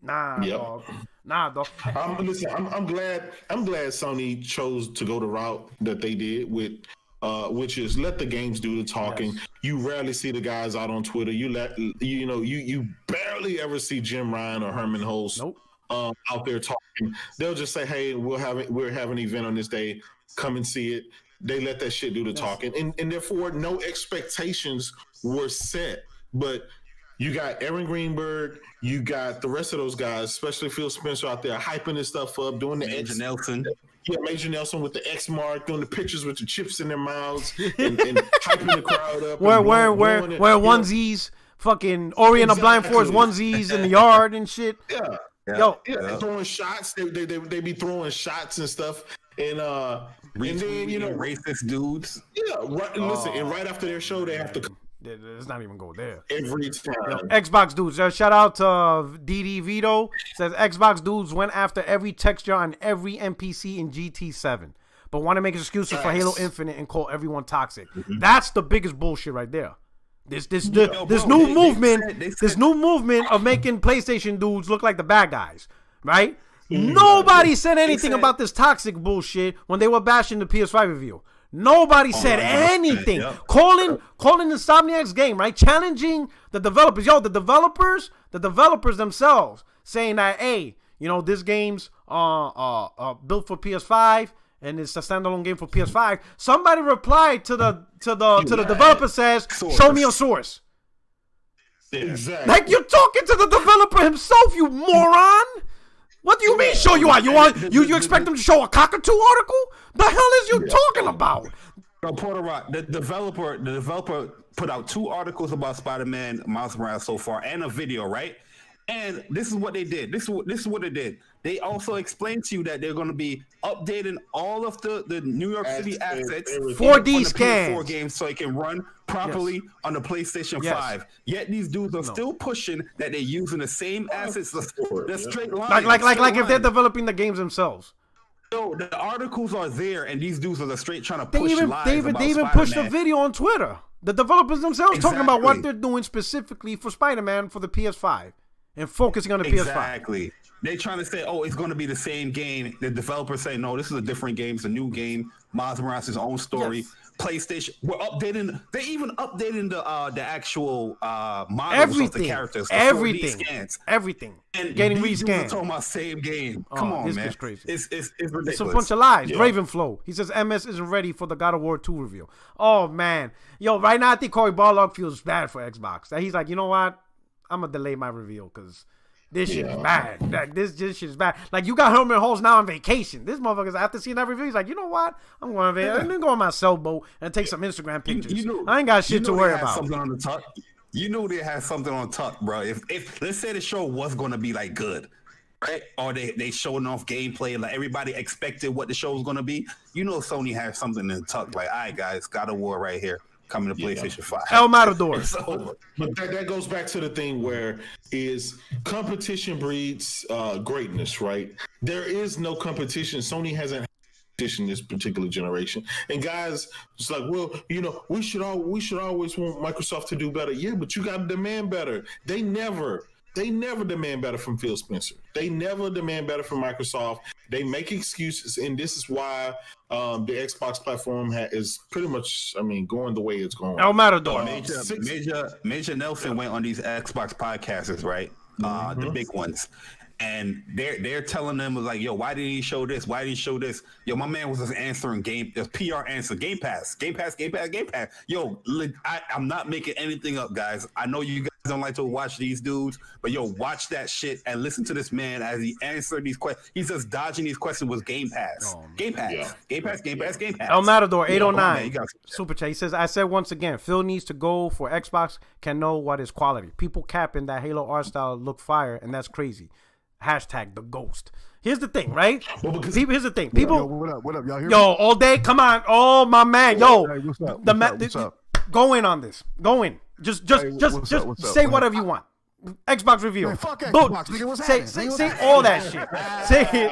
Nah, dog. Listen, I'm glad Sony chose to go the route that they did with which is let the games do the talking. Yes. You rarely see the guys out on Twitter. You barely ever see Jim Ryan or Herman Hulst out there talking. They'll just say, "Hey, we're having an event on this day. Come and see it." They let that shit do the talking, and therefore no expectations were set. But you got Aaron Greenberg, you got the rest of those guys, especially Phil Spencer out there hyping this stuff up, doing the Major Nelson. Yeah, Major Nelson with the X mark, doing the pictures with the chips in their mouths, and hyping the crowd up. Wear onesies, fucking Ori and the Blind Forest onesies in the yard and shit. Yeah, throwing shots. They be throwing shots and stuff, and then racist dudes. Yeah, right. Listen, and right after their show, they have to. Let's not even go there. Every time. Xbox dudes. Shout out to DD Vito. Says Xbox dudes went after every texture on every NPC in GT7, but want to make excuses for Halo Infinite and call everyone toxic. That's the biggest bullshit right there. This new movement of making PlayStation dudes look like the bad guys, right? Nobody said anything about this toxic bullshit when they were bashing the PS5 reveal. Nobody said anything. Calling Insomniac's game, right? Challenging the developers. The developers themselves saying that, hey, this game's built for PS5 and it's a standalone game for PS5. Somebody replied to the developer says, "Show me a source." Exactly. Like you're talking to the developer himself, you moron. What do you mean show you out? You expect them to show a cockatoo article? The hell is you talking about? No, Porter Rock, the developer put out 2 articles about Spider-Man Miles Morales so far and a video, right? And this is what they did. This is what they did. They also explained to you that they're going to be updating all of the New York City assets 4D scans 4 games so it can run properly on the PlayStation 5. Yet these dudes are still pushing that they're using the same assets, the straight lines. Like if they're developing the games themselves. No, the articles are there, and these dudes are straight trying to push lies They even pushed a video on Twitter. The developers themselves talking about what they're doing specifically for Spider-Man for the PS5 and focusing on the PS5. Exactly. They're trying to say, it's going to be the same game. The developers say, no, this is a different game. It's a new game. Miles Morales' own story. Yes. PlayStation. We're updating. They even updating the actual models of the characters. Everything. And getting rescanned. Talking about same game. Come on, man. It's crazy. It's ridiculous. It's a bunch of lies. Yeah. Ravenflow. He says MS isn't ready for the God of War 2 reveal. Oh man, right now I think Corey Barlog feels bad for Xbox. That he's like, you know what? I'm gonna delay my reveal because this shit is bad. Like, this shit is bad. Like, you got Herman Hulst now on vacation. This motherfucker's after seeing that review, he's like, you know what? I'm going to go on my sailboat and take some Instagram pictures. I ain't got shit to worry about. Something on the top. You knew they had something on tuck, bro. If let's say the show was gonna be like good, right? Or they showing off gameplay, like everybody expected what the show was gonna be. You know, Sony had something in tuck. Like, all right, guys, God of War right here, coming to PlayStation 5. El Matador. But that goes back to the thing where is competition breeds greatness, right? There is no competition. Sony hasn't this particular generation, and guys, it's like, well, you know, we should always want Microsoft to do better. Yeah, but you got to demand better. They never demand better from Phil Spencer. They never demand better from Microsoft. They make excuses, and this is why the Xbox platform is pretty much, I mean, going the way it's going. El Matador. Major Nelson went on these Xbox podcasts, right? The big ones. And they're telling them, like, yo, why did he show this? Why did he show this? Yo, my man was just answering PR answer, Game Pass. Yo, I'm not making anything up, guys. I know you guys don't like to watch these dudes, but yo, watch that shit and listen to this man as he answered these questions. He's just dodging these questions with Game Pass. Game Pass. El Matador 809 Super Chat. He says, I said once again, Phil needs to go for Xbox, can know what is quality. People capping that Halo art style look fire, and that's crazy. Hashtag the ghost. Here's the thing, right? Here's the thing. People, yo, what up? Y'all hear me? All day. Come on. Oh, my man. Yo, hey, what's up? Go in on this. Go in. Just say whatever you want. Xbox review. Man, fuck Xbox, nigga. What's say all that shit.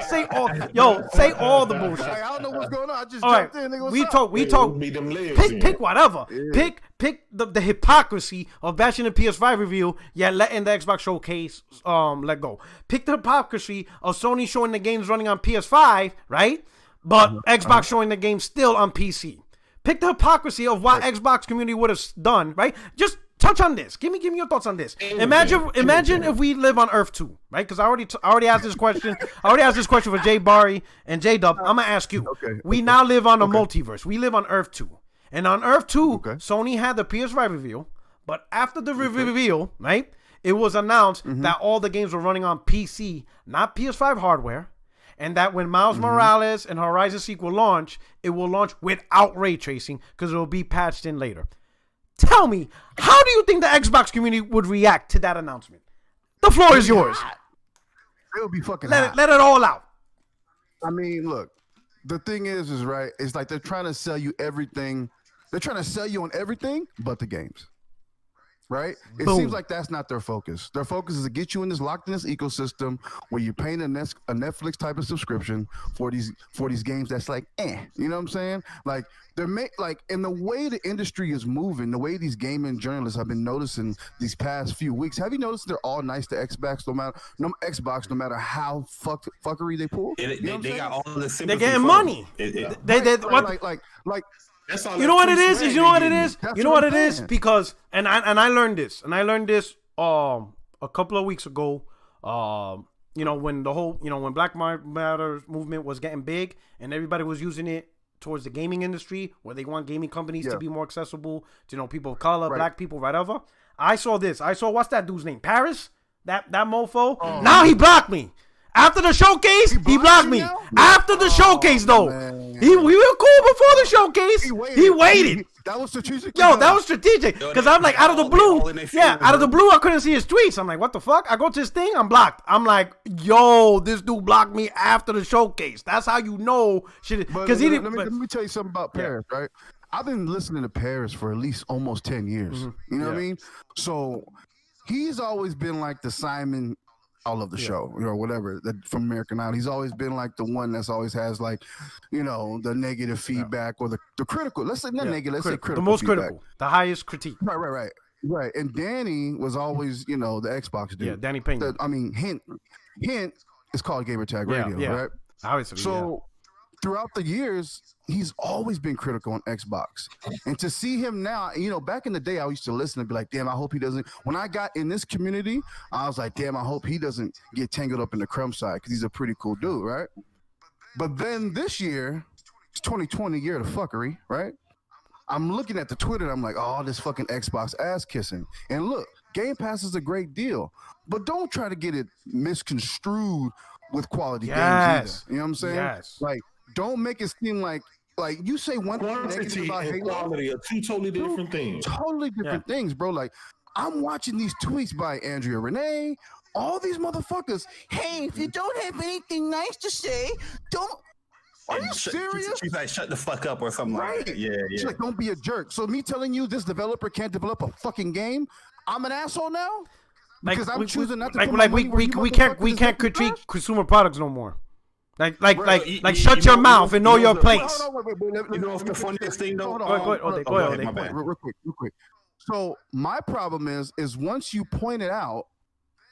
Say all. Yo, say all the bullshit. I don't know what's going on. I just jumped in, nigga. We talk. Pick whatever. Yeah. Pick the hypocrisy of bashing the PS5 review, yet letting the Xbox showcase let go. Pick the hypocrisy of Sony showing the games running on PS5, right? But Xbox showing the games still on PC. Pick the hypocrisy of what Xbox community would have done, right? Just touch on this. Give me your thoughts on this. Imagine if we live on Earth 2, right? Because I already asked this question. I already asked this question for Jay Barry and J Dub. I'm gonna ask you. We now live on a multiverse. We live on Earth 2, and on Earth 2, Sony had the PS5 reveal, but after the reveal, right, it was announced that all the games were running on PC, not PS5 hardware, and that when Miles Morales and Horizon sequel launch, it will launch without ray tracing because it will be patched in later. Tell me, how do you think the Xbox community would react to that announcement? The floor is yours. It would be fucking let it all out. I mean, look, the thing is right, it's like they're trying to sell you everything. They're trying to sell you on everything but the games. Right? It seems like that's not their focus. Their focus is to get you in this locked in this ecosystem where you're paying a Netflix type of subscription for these games that's like, you know what I'm saying? Like in the way the industry is moving, the way these gaming journalists have been noticing these past few weeks. Have you noticed they're all nice to Xbox no matter how fuckery they pull? They got all the sympathy. They're getting money. Like you know what it is? You know what it is? Because and I learned this a couple of weeks ago. You know, when the whole, you know, when Black Matter movement was getting big and everybody was using it towards the gaming industry, where they want gaming companies to be more accessible to, you know, people of color, black people, whatever. I saw what's that dude's name? Paris? That mofo? Oh. Now he blocked me. After the showcase, he blocked me. After the showcase, though. We were cool before the showcase. He waited. That was strategic. That was strategic. Because I'm like, out of the blue, I couldn't see his tweets. I'm like, what the fuck? I go to his thing, I'm blocked. I'm like, yo, this dude blocked me after the showcase. That's how you know shit. Because he didn't. Let me tell you something about Paris, right? I've been listening to Paris for at least almost 10 years. You know what I mean? So he's always been like the Simon. I love the show, or whatever, from American Idol. He's always been like the one that's always has, like, you know, the negative feedback or the critical. Let's say not negative. Let's say critical. The most feedback. critical, the highest critique. Right. And Danny was always, you know, the Xbox dude. Yeah, Danny Pena. Hint is called Gamer Tag Radio, right? Obviously. So throughout the years, he's always been critical on Xbox. And to see him now, you know, back in the day, I used to listen and be like, damn, I hope he doesn't. When I got in this community, I was like, damn, I hope he doesn't get tangled up in the crumb side because he's a pretty cool dude, right? But then this year, it's 2020, year of the fuckery, right? I'm looking at the Twitter and I'm like, oh, this fucking Xbox ass kissing. And look, Game Pass is a great deal, but don't try to get it misconstrued with quality games either. You know what I'm saying? Like, don't make it seem like you say one thing negative about Halo. Quality are two totally different things. Totally different things, bro. Like, I'm watching these tweets by Andrea Renee, all these motherfuckers. Hey, if you don't have anything nice to say, don't. Are you serious? She's like, shut the fuck up or something like that. Yeah. She's like, don't be a jerk. So me telling you this developer can't develop a fucking game, I'm an asshole now? Because I'm choosing not to put my money where you we can't critique consumer products no more. Like shut your mouth and know your place. You know what's the funniest thing though? Go ahead. Real quick. So my problem is once you point it out,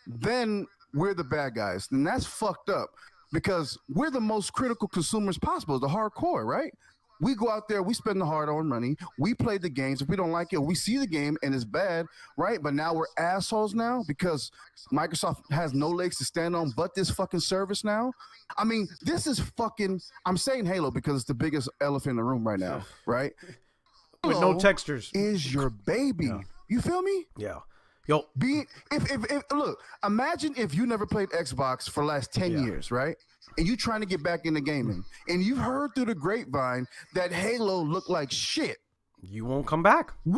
then we're the bad guys, and that's fucked up because we're the most critical consumers possible, the hardcore, right? We go out there, we spend the hard-earned money, we play the games. If we don't like it, we see the game and it's bad, right? But now we're assholes now because Microsoft has no legs to stand on but this fucking service now. I mean, this is fucking. I'm saying Halo because it's the biggest elephant in the room right now, right? With no textures. Is your baby. Yeah. You feel me? Yeah. Yo. If look, imagine if you never played Xbox for the last 10 years, right? And you trying to get back into gaming, and you've heard through the grapevine that Halo looked like shit. You won't come back. You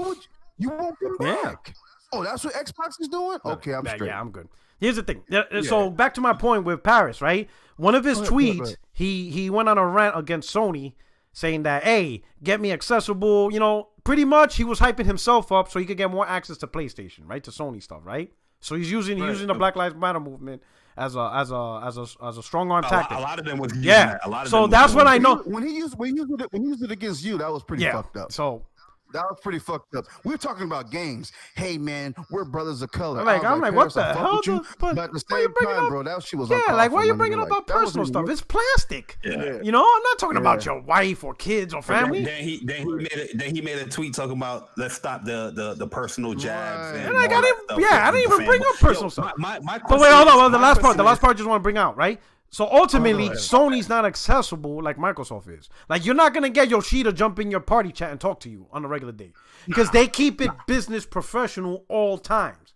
won't come back. Oh, that's what Xbox is doing? Okay, I'm straight. Yeah, I'm good. Here's the thing. So back to my point with Paris, right? One of his tweets, he went on a rant against Sony saying that, hey, get me accessible. You know, pretty much he was hyping himself up so he could get more access to PlayStation, right? To Sony stuff, right? So he's using the Black Lives Matter movement as a strong arm tactic. A lot of them was using that. A lot of so them that's what I know. When he used it against you, that was pretty fucked up. So that was pretty fucked up. We're talking about games. Hey man, we're brothers of color. I'm like, what the hell? But at the same time, bro, that shit was like, why are you bringing up about personal stuff? It's plastic. Yeah. You know, I'm not talking about your wife or kids or family. Then he made a tweet talking about let's stop the personal jabs. And I didn't even bring up personal stuff. But wait, hold on. The last part I just want to bring out, right? So ultimately, Sony's not accessible like Microsoft is. Like, you're not gonna get Yoshida jump in your party chat and talk to you on a regular day because they keep it business professional all times.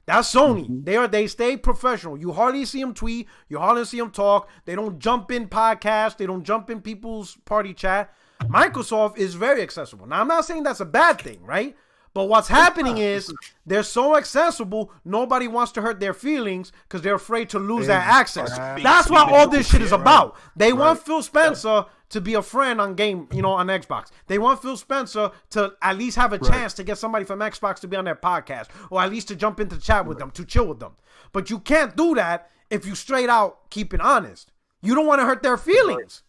That's Sony. They stay professional. You hardly see them tweet. You hardly see them talk. They don't jump in podcasts. They don't jump in people's party chat. Microsoft is very accessible. Now, I'm not saying that's a bad thing, right? But what's happening is they're so accessible, nobody wants to hurt their feelings because they're afraid to lose that access. That's what all this shit is about. They want Phil Spencer to be a friend on on Xbox. They want Phil Spencer to at least have a chance to get somebody from Xbox to be on their podcast or at least to jump into chat with them, to chill with them. But you can't do that if you straight out keep it honest. You don't want to hurt their feelings.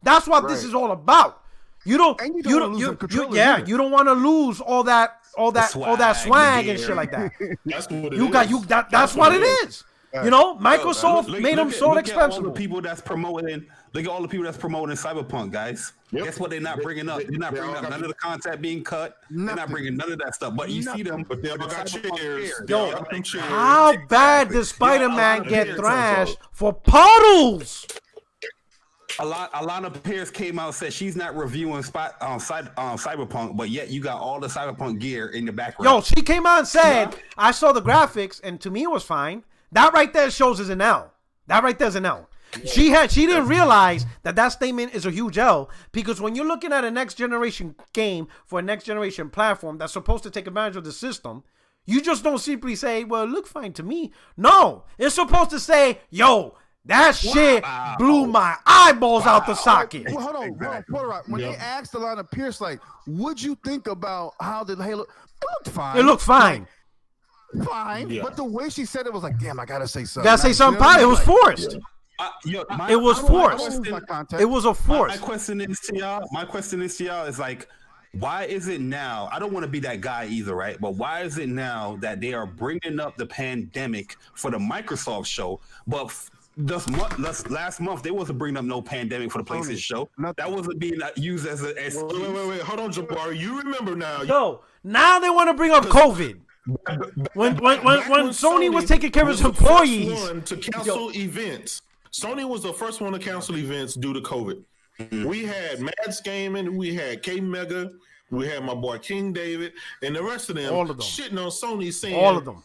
That's what this is all about. You don't want to lose all that swag and shit like that. That's what it that's what it is. You know, Microsoft made them so expensive. Look at all the people that's promoting Cyberpunk, guys. Yep. Guess what they're not bringing up? They're not bringing up none of the content being cut. They're not bringing none of that stuff. But you see them. But they got chairs. How bad does Spider-Man get thrashed for puddles? Alana Pierce came out and said she's not reviewing Cyberpunk, but yet you got all the Cyberpunk gear in the background. Yo, she came out and said, I saw the graphics, and to me it was fine. That right there shows as an L. She didn't realize that statement is a huge L, because when you're looking at a next generation game for a next generation platform that's supposed to take advantage of the system, you just don't simply say, well, it looked fine to me. No, it's supposed to say, yo, that shit blew my eyeballs out the socket. Well, hold on. When they asked Alana Pierce, like, what'd you think about how did Halo? It looked fine. It looked fine. But the way she said it was like, damn, I gotta say something. Gotta say something. It was forced. It was forced. It was a force. My question is to y'all is like, why is it now? I don't want to be that guy either, right? But why is it now that they are bringing up the pandemic for the Microsoft show, but last month they wasn't bringing up no pandemic for the PlayStation show. That wasn't being used as an excuse. Wait. Hold on, Jabari. You remember now? No. Now they want to bring up COVID. When Sony was taking care of its employees to cancel events. Sony was the first one to cancel events due to COVID. We had Mads Gaming, we had K Mega, we had my boy King David, and the rest of them, all of them shitting on Sony, saying all of them.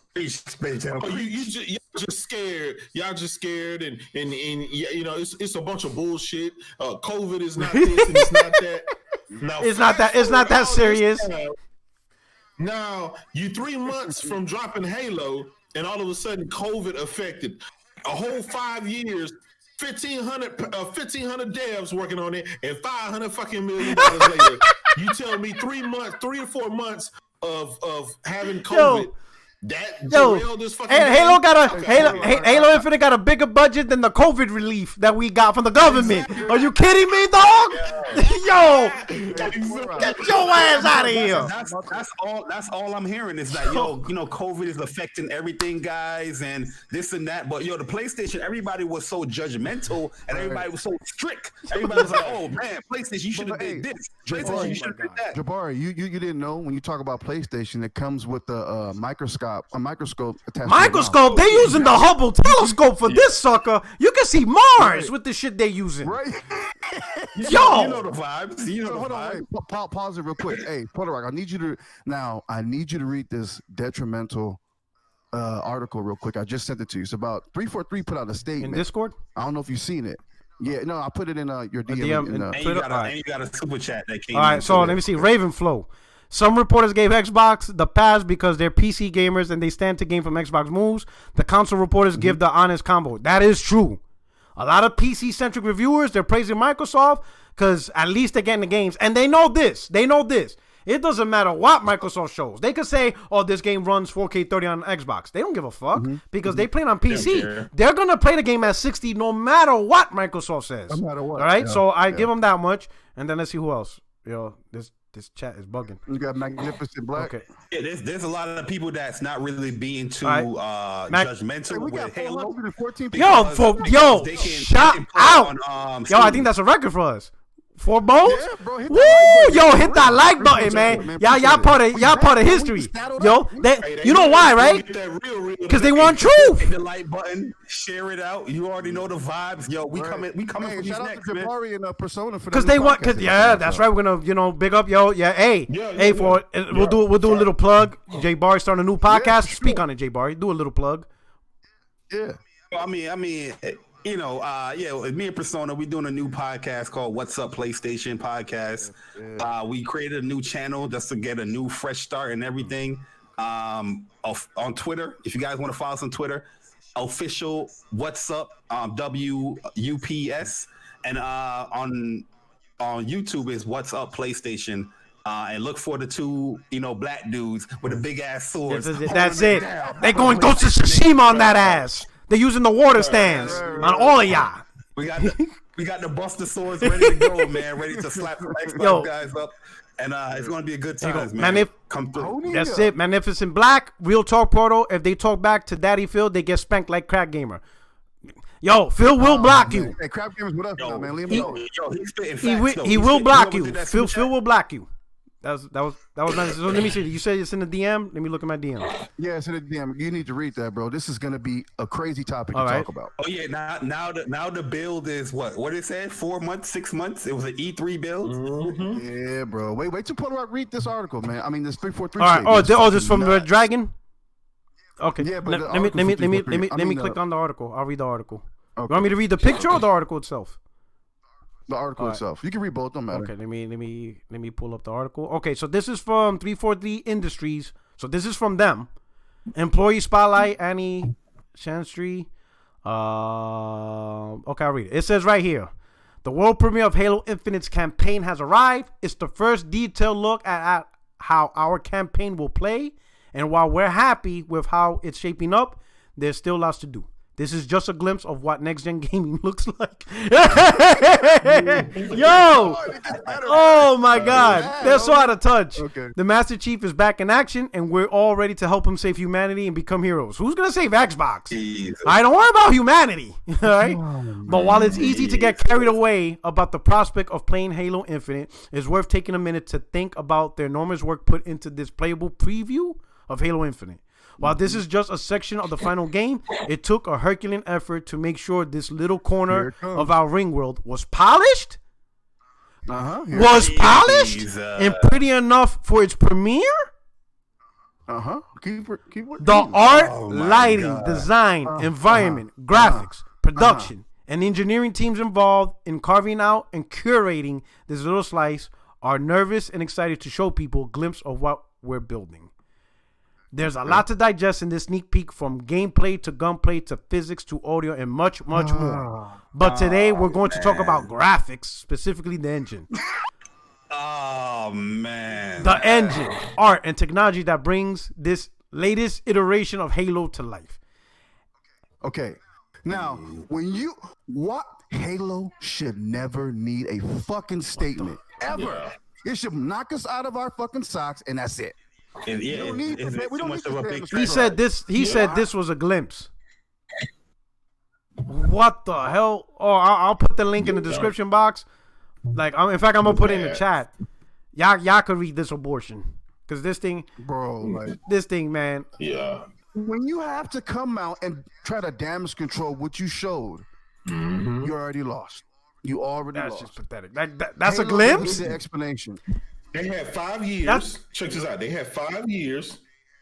Y'all just scared, and you know it's a bunch of bullshit. COVID is not this, and it's not that. Now, it's not that serious. Now you 3 months from dropping Halo, and all of a sudden COVID affected a whole 5 years. 1,500 devs working on it, and $500 fucking million later, you tell me 3 months, 3 or 4 months of having COVID. That derailed this fucking Halo got Halo Infinite got a bigger budget than the COVID relief that we got from the government. Exactly. Are you kidding me, dog? Yo, get your ass out of here. That's all I'm hearing is that COVID is affecting everything, guys, and this and that. But the PlayStation, everybody was so judgmental and everybody was so strict. Everybody was like, "Oh man, PlayStation, you should have did this. PlayStation, you should have did that." Jabari, you didn't know when you talk about PlayStation, it comes with the microscope attached. Microscope? They're using the Hubble telescope for this sucker. You can see Mars with the shit they're using. Right? Yo, you know the vibes. Hold on, pause it real quick. Hey, Puerto Rock, I need you to read this detrimental article real quick. I just sent it to you. It's about 343 put out a statement in Discord. I don't know if you've seen it. Yeah, no, I put it in your DM. And you got a super chat that came. All right, so let me see. Ravenflow. Some reporters gave Xbox the pass because they're PC gamers and they stand to gain from Xbox moves. The console reporters give the honest combo. That is true. A lot of PC-centric reviewers, they're praising Microsoft because at least they're getting the games. And they know this. It doesn't matter what Microsoft shows. They could say, oh, this game runs 4K 30 on Xbox. They don't give a fuck because they play it on PC. They're going to play the game at 60 no matter what Microsoft says. No matter what. All right? So I give them that much. And then let's see who else. This chat is bugging. You got Magnificent Black. Okay. Yeah, there's a lot of people that's not really being too judgmental with Halo. Shout out. I think that's a record for us. 4 bones? Yeah, bro, hit that like button, man. Y'all part of history. Yo, you know why, right? Because they want truth. Hit the like button, share it out. You already know the vibes. Yo, we coming for these next, man. And Persona for because they want. That's right. We're gonna big up, yo. Yeah, we'll do a little plug. Jay Barry starting a new podcast. Speak on it, Jay Barry. Do a little plug. Yeah. I mean. Me and Persona, we're doing a new podcast called What's Up PlayStation Podcast. We created a new channel just to get a new fresh start and everything. On Twitter, if you guys want to follow us on Twitter, official What's Up WUPS, and on YouTube is What's Up PlayStation. And look for the two, black dudes with the big ass swords. That's it. They're going Ghost of Tsushima on that ass. They're using the water stands on all of y'all. We got the Buster swords ready to go, man. Ready to slap some Xbox guys up. And it's going to be a good time, man. Come through. That's it. Magnificent Black, Real Talk Portal. If they talk back to Daddy Phil, they get spanked like Crack Gamer. Yo, Phil will block you. Hey, Crack Gamer's with us, man. Leave him alone. He's spitting facts, he will block you. Phil will block you. That was nice. So let me see. You said it's in the DM. Let me look at my DM. Yeah, it's in the DM. You need to read that, bro. This is gonna be a crazy topic to talk about. Oh yeah, now the build is what did it say? 4 months, 6 months. It was an E3 build. Mm-hmm. Yeah, bro. Wait till Puerto Rock read this article, man. I mean, this 343. All right. This from Red Dragon. Okay. Yeah, but let me click on the article. I'll read the article. Okay. You want me to read the picture or the article itself? The article itself. You can read both. Don't matter. Okay, let me pull up the article. Okay, so this is from 343 Industries. So this is from them. Employee Spotlight, Annie Shanstry. Okay, I'll read it. It says right here, the world premiere of Halo Infinite's campaign has arrived. It's the first detailed look at how our campaign will play. And while we're happy with how it's shaping up, there's still lots to do. This is just a glimpse of what next-gen gaming looks like. Yo! Oh, my God. They're so out of touch. Okay. The Master Chief is back in action, and we're all ready to help him save humanity and become heroes. Who's going to save Xbox? Jesus. I don't worry about humanity. All right? But while it's easy to get carried away about the prospect of playing Halo Infinite, it's worth taking a minute to think about the enormous work put into this playable preview of Halo Infinite. While this is just a section of the final game, it took a Herculean effort to make sure this little corner of our ring world was polished. And pretty enough for its premiere. The art, lighting, design, environment, graphics, production, and engineering teams involved in carving out and curating this little slice are nervous and excited to show people a glimpse of what we're building. There's a lot to digest in this sneak peek, from gameplay to gunplay to physics to audio and much, much more. But today we're going to talk about graphics, specifically the engine. Oh, man. The engine, art, and technology that brings this latest iteration of Halo to life. Okay. Now, Halo should never need a fucking statement. Ever. Yeah. It should knock us out of our fucking socks, and that's it. And We don't need it's we too don't much need of a to big stand He the said this. He said this was a glimpse. What the hell? Oh, I'll put the link in the description box. Like, in fact, I'm gonna put it in the chat. Y'all could read this abortion, because this thing, bro. Like, this thing, man. Yeah. when you have to come out and try to damage control what you showed, you already lost. You already That's lost. just pathetic. That's a Halo glimpse. needs an explanation. They had 5 years. That's- Check this out. They had 5 years.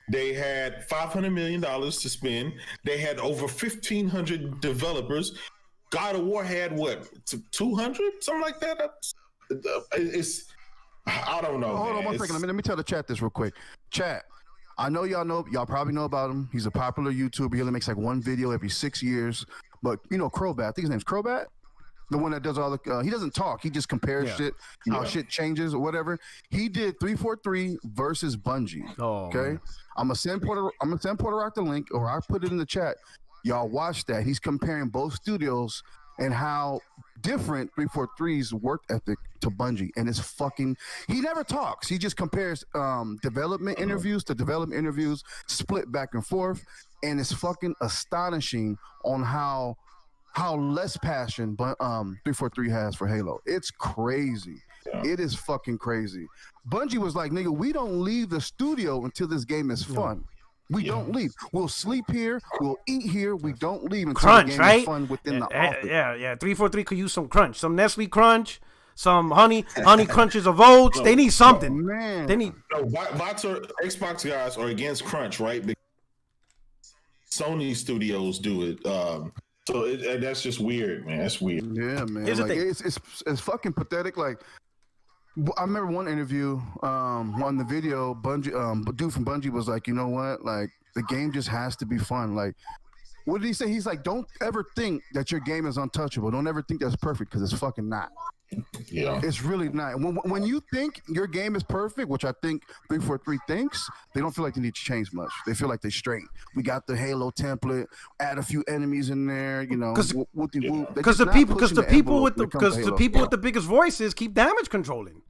They had $500 million to spend. They had over 1,500 developers. God of War had what, 200, something like that. It's I don't know. Hold on man. one second. Let me tell the chat this real quick. Chat, I know y'all probably know about him. He's a popular YouTuber. He only makes like one video every 6 years. But you know, Crobat, I think his name's Crobat. The one that does all the he doesn't talk, he just compares shit, how shit changes or whatever. He did 343 versus Bungie. Oh, Okay. man. I'm gonna send Porter Rock the link, or I'll put it in the chat. Y'all watch that. He's comparing both studios and how different 343's work ethic to Bungie. And it's fucking, he never talks. He just compares development interviews to development interviews, split back and forth. And it's fucking astonishing on how less passion 343 has for Halo. It's crazy. Yeah. It is fucking crazy. Bungie was like, nigga, we don't leave the studio until this game is fun. We don't leave. We'll sleep here. We'll eat here. We don't leave until Crunch, the game right? is fun within the office. Yeah. 343 could use some crunch, some Nestle crunch, some honey crunches of oats. They need something. Man. They need. Xbox guys are against crunch, right? Because Sony studios do it. So that's just weird, man. That's weird. Yeah, man. Here's the thing. It's fucking pathetic. Like, I remember one interview, on the video, Bungie, dude from Bungie was like, you know what? Like, the game just has to be fun. Like, what did he say? He's like, don't ever think that your game is untouchable. Don't ever think that's perfect, because it's fucking not. Yeah. It's really not. When you think your game is perfect, which I think 343 thinks, they don't feel like they need to change much. They feel like they're straight. We got the Halo template, add a few enemies in there, you know. Because the people with the biggest voices keep damage controlling.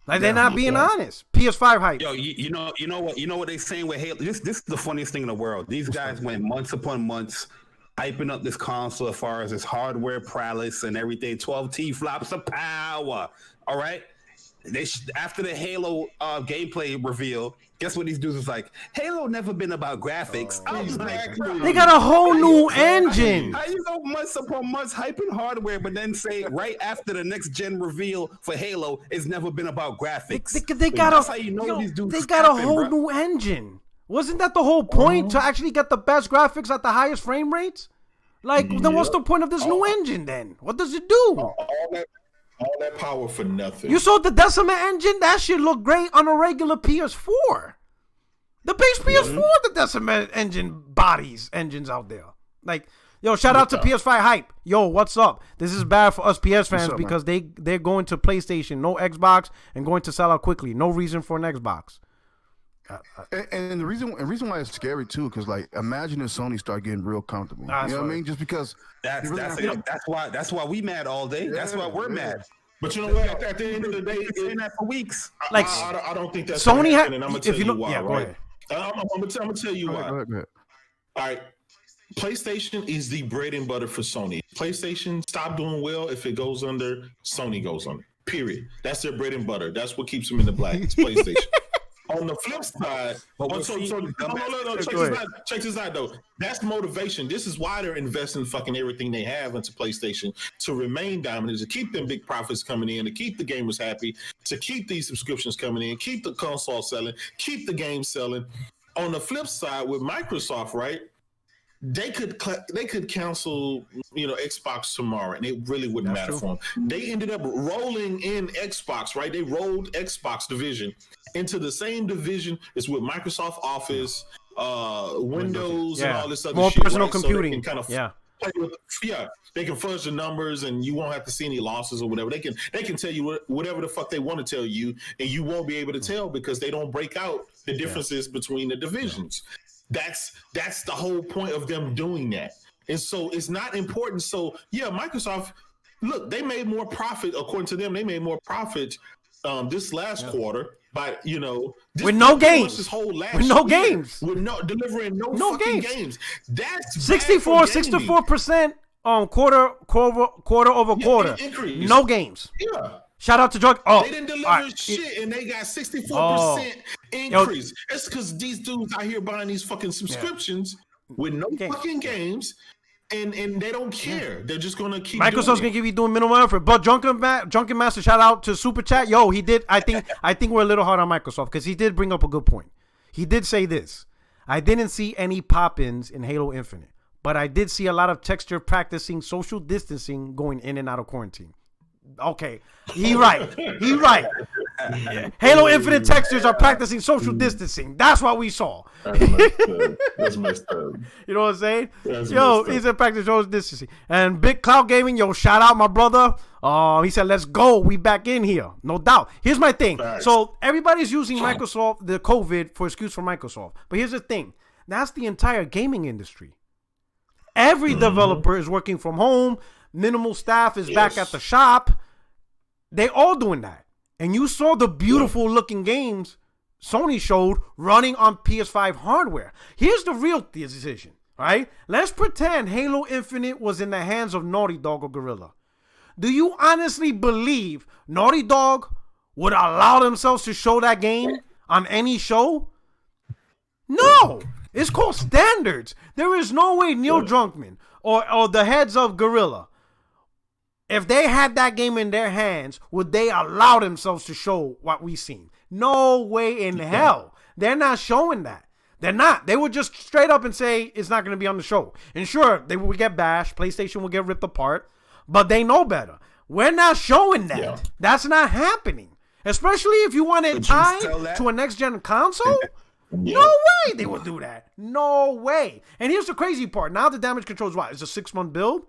Like, they're not being honest. PS5 hype. Yo, you know what they saying with Halo? This is the funniest thing in the world. These guys went months upon months hyping up this console as far as its hardware prowess and everything. 12 T-flops of power. All right. After the Halo gameplay reveal, guess what these dudes was like? Halo never been about graphics. I was like, they got a whole new engine. How you go months upon months hyping hardware, but then say right after the next gen reveal for Halo, it's never been about graphics? They got That's how you know these dudes. They got a whole new engine. Wasn't that the whole point, to actually get the best graphics at the highest frame rates? Like, then what's the point of this new engine then? What does it do? All that power for nothing. You saw the Decima engine? That shit look great on a regular PS4. The base PS4, the Decima engines out there. Like, yo, shout out to PS5 hype. Yo, what's up? This is bad for us PS fans because they're going to PlayStation, no Xbox, and going to sell out quickly. No reason for an Xbox. And the reason why it's scary too, because like, imagine if Sony start getting real comfortable. You know what I mean? Just because that's why we mad all day. That's why we're mad. But you know what? At the end of the day, it's been that for weeks. Like, I don't think that's Sony had. And I'm gonna tell you why. Yeah, right? I'm gonna tell you why. Go ahead. All right. PlayStation is the bread and butter for Sony. PlayStation stop doing well if it goes under. Sony goes under. Period. That's their bread and butter. That's what keeps them in the black. It's PlayStation. On the flip side, check this out though. That's motivation. This is why they're investing fucking everything they have into PlayStation to remain dominant, to keep them big profits coming in, to keep the gamers happy, to keep these subscriptions coming in, keep the console selling, keep the game selling. On the flip side, with Microsoft, right? they could cancel Xbox tomorrow, and it really wouldn't matter for them. They ended up rolling in Xbox, right? They rolled Xbox division into the same division as with Microsoft Office, Windows, and all this other more shit. personal right? computing. So they can kind of they can fudge the numbers, and you won't have to see any losses or whatever. They can tell you whatever the fuck they want to tell you, and you won't be able to tell because they don't break out the differences between the divisions. That's the whole point of them doing that. And so it's not important. So Microsoft, look, they made more profit, according to them, they made more profit this last quarter by with no games. This whole last with no games. With delivering no fucking games. That's 64% on quarter over quarter. Increase. No games. Yeah. Shout out to Drug. Oh, they didn't deliver shit, and they got 64% increase. That's because these dudes out here buying these fucking subscriptions with no fucking games, and they don't care. They're just gonna keep. Microsoft's gonna keep doing minimal effort. But Drunken Master, shout out to Super Chat. Yo, he did. I think we're a little hard on Microsoft because he did bring up a good point. He did say this. I didn't see any pop-ins in Halo Infinite, but I did see a lot of texture practicing social distancing going in and out of quarantine. Okay, he right. Halo Infinite textures are practicing social distancing. That's what we saw. That's messed up. You know what I'm saying? He's in practice social distancing. And Big Cloud Gaming, shout out my brother. He said, let's go. We back in here. No doubt. Here's my thing. Facts. So everybody's using Microsoft, the COVID, for excuse for Microsoft. But here's the thing. That's the entire gaming industry. Every developer is working from home. Minimal staff is back at the shop. They all doing that. And you saw the beautiful looking games Sony showed running on PS5 hardware. Here's the real decision, right? Let's pretend Halo Infinite was in the hands of Naughty Dog or Guerrilla. Do you honestly believe Naughty Dog would allow themselves to show that game on any show? No. It's called standards. There is no way Neil Druckmann or the heads of Guerrilla, if they had that game in their hands, would they allow themselves to show what we've seen? No way in hell. They're not showing that. They're not. They would just straight up and say it's not going to be on the show. And sure, they would get bashed. PlayStation will get ripped apart. But they know better. We're not showing that. Yeah. That's not happening. Especially if you want it tied to a next-gen console. No way they will do that. No way. And here's the crazy part. Now the damage control is what? It's a 6-month build?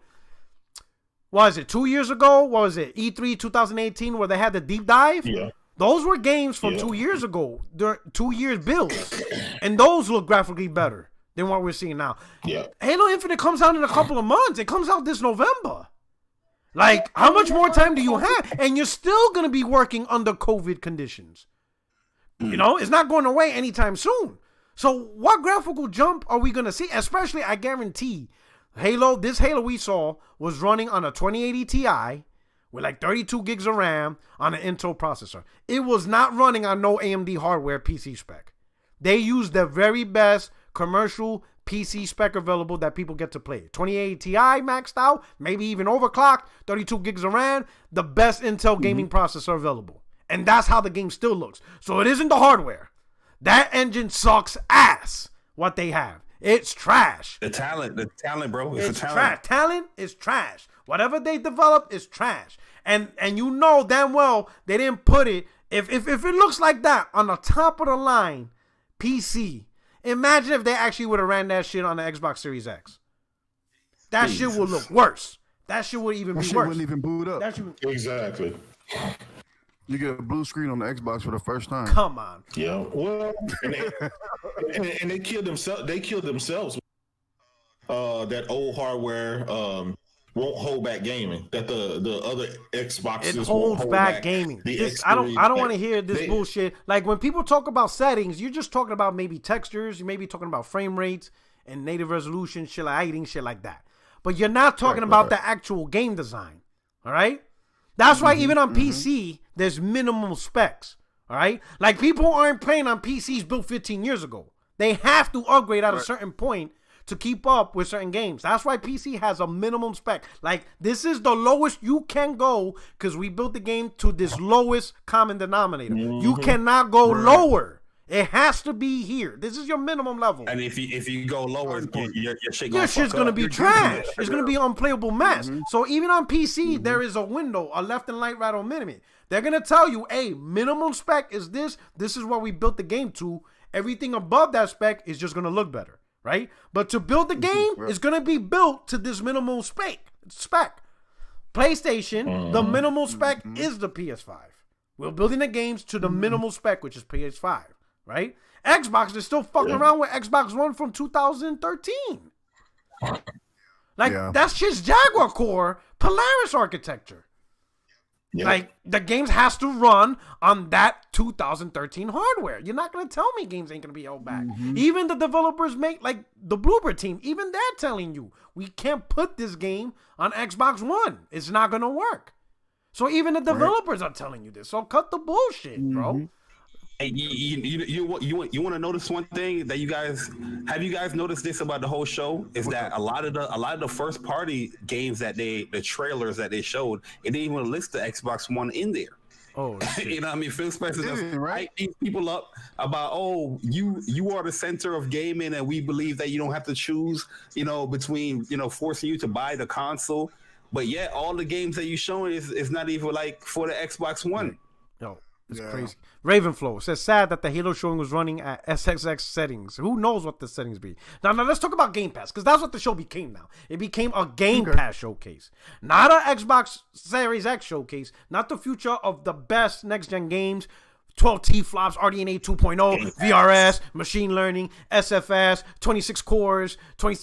What is it, 2 years ago? What was it, E3 2018 where they had the deep dive? Yeah. Those were games from 2 years ago. They're 2 years builds. And those look graphically better than what we're seeing now. Yeah. Halo Infinite comes out in a couple of months. It comes out this November. Like, how much more time do you have? And you're still going to be working under COVID conditions. It's not going away anytime soon. So what graphical jump are we going to see? Especially, I guarantee, this Halo we saw was running on a 2080 Ti with like 32 gigs of RAM on an Intel processor. It was not running on no AMD hardware PC spec. They used the very best commercial PC spec available that people get to play. 2080 Ti maxed out, maybe even overclocked, 32 gigs of RAM, the best Intel gaming processor available. And that's how the game still looks. So it isn't the hardware. That engine sucks ass, what they have. It's trash. The talent, bro. It's talent. Trash. Talent is trash. Whatever they develop is trash. And you know damn well they didn't put it. If it looks like that on the top of the line PC, imagine if they actually would have ran that shit on the Xbox Series X. That shit would look worse. That shit would even be worse. Wouldn't even boot up. Exactly. You get a blue screen on the Xbox for the first time. Come on. Yeah. Well, and they killed themselves. They killed themselves. That old hardware won't hold back gaming. That the other Xboxes it holds back gaming. I don't want to hear this bullshit. Like when people talk about settings, you're just talking about maybe textures. You may be talking about frame rates and native resolution, shit like that. But you're not talking about the actual game design. All right. That's why even on PC, there's minimum specs, all right? Like, people aren't playing on PCs built 15 years ago. They have to upgrade at a certain point to keep up with certain games. That's why PC has a minimum spec. Like, this is the lowest you can go because we built the game to this lowest common denominator. You cannot go lower. It has to be here. This is your minimum level. And if you go lower, your shit Your shit's gonna be trash. It's gonna be an unplayable mess. Mm-hmm. So even on PC, there is a window, a left and right on minimum. They're gonna tell you, hey, minimum spec is this. This is what we built the game to. Everything above that spec is just gonna look better, right? But to build the game, it's gonna be built to this minimal spec. PlayStation, the minimal spec is the PS5. We're building the games to the minimal spec, which is PS5, right? Xbox is still fucking around with Xbox One from 2013. Like, that's just Jaguar Core, Polaris architecture. Yeah. Like, the games has to run on that 2013 hardware. You're not going to tell me games ain't going to be held back. Even the developers make, like, the Bloober team, even they're telling you, we can't put this game on Xbox One. It's not going to work. So even the developers are telling you this. So cut the bullshit, bro. Hey, you want to notice one thing that you guys noticed this about the whole show is that a lot of the first party games that the trailers that they showed, it didn't even list the Xbox One in there. Oh, you know what I mean? Phil Spencer just hype these people up about, oh, you are the center of gaming and we believe that you don't have to choose, between, forcing you to buy the console. But yet all the games that you're showing is not even like for the Xbox One. No, it's crazy. Ravenflow says, sad that the Halo showing was running at SXX settings. Who knows what the settings be? Now let's talk about Game Pass, because that's what the show became now. It became a Game Pass showcase. Not an Xbox Series X showcase. Not the future of the best next-gen games. 12 T-flops, RDNA 2.0, VRS, machine learning, SFS, 26 cores,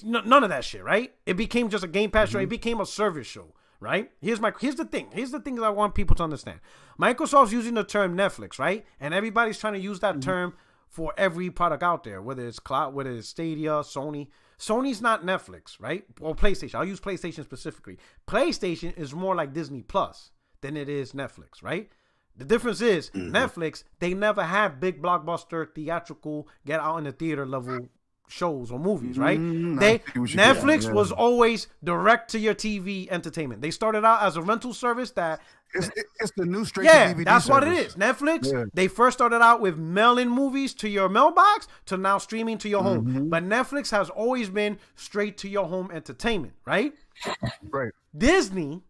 none of that shit, right? It became just a Game Pass show. It became a service show, right? Here's the thing. Here's the thing that I want people to understand. Microsoft's using the term Netflix, right? And everybody's trying to use that term for every product out there, whether it's cloud, whether it's Stadia, Sony. Sony's not Netflix, right? Or PlayStation. I'll use PlayStation specifically. PlayStation is more like Disney Plus than it is Netflix, right? The difference is Netflix, they never have big blockbuster theatrical get out in the theater level shows or movies, right? Netflix was always direct to your TV entertainment. They started out as a rental service that it's the new straight to DVD that's service. what it is. Netflix, they first started out with mail-in movies to your mailbox to now streaming to your home. But Netflix has always been straight to your home entertainment, right? Right. Disney,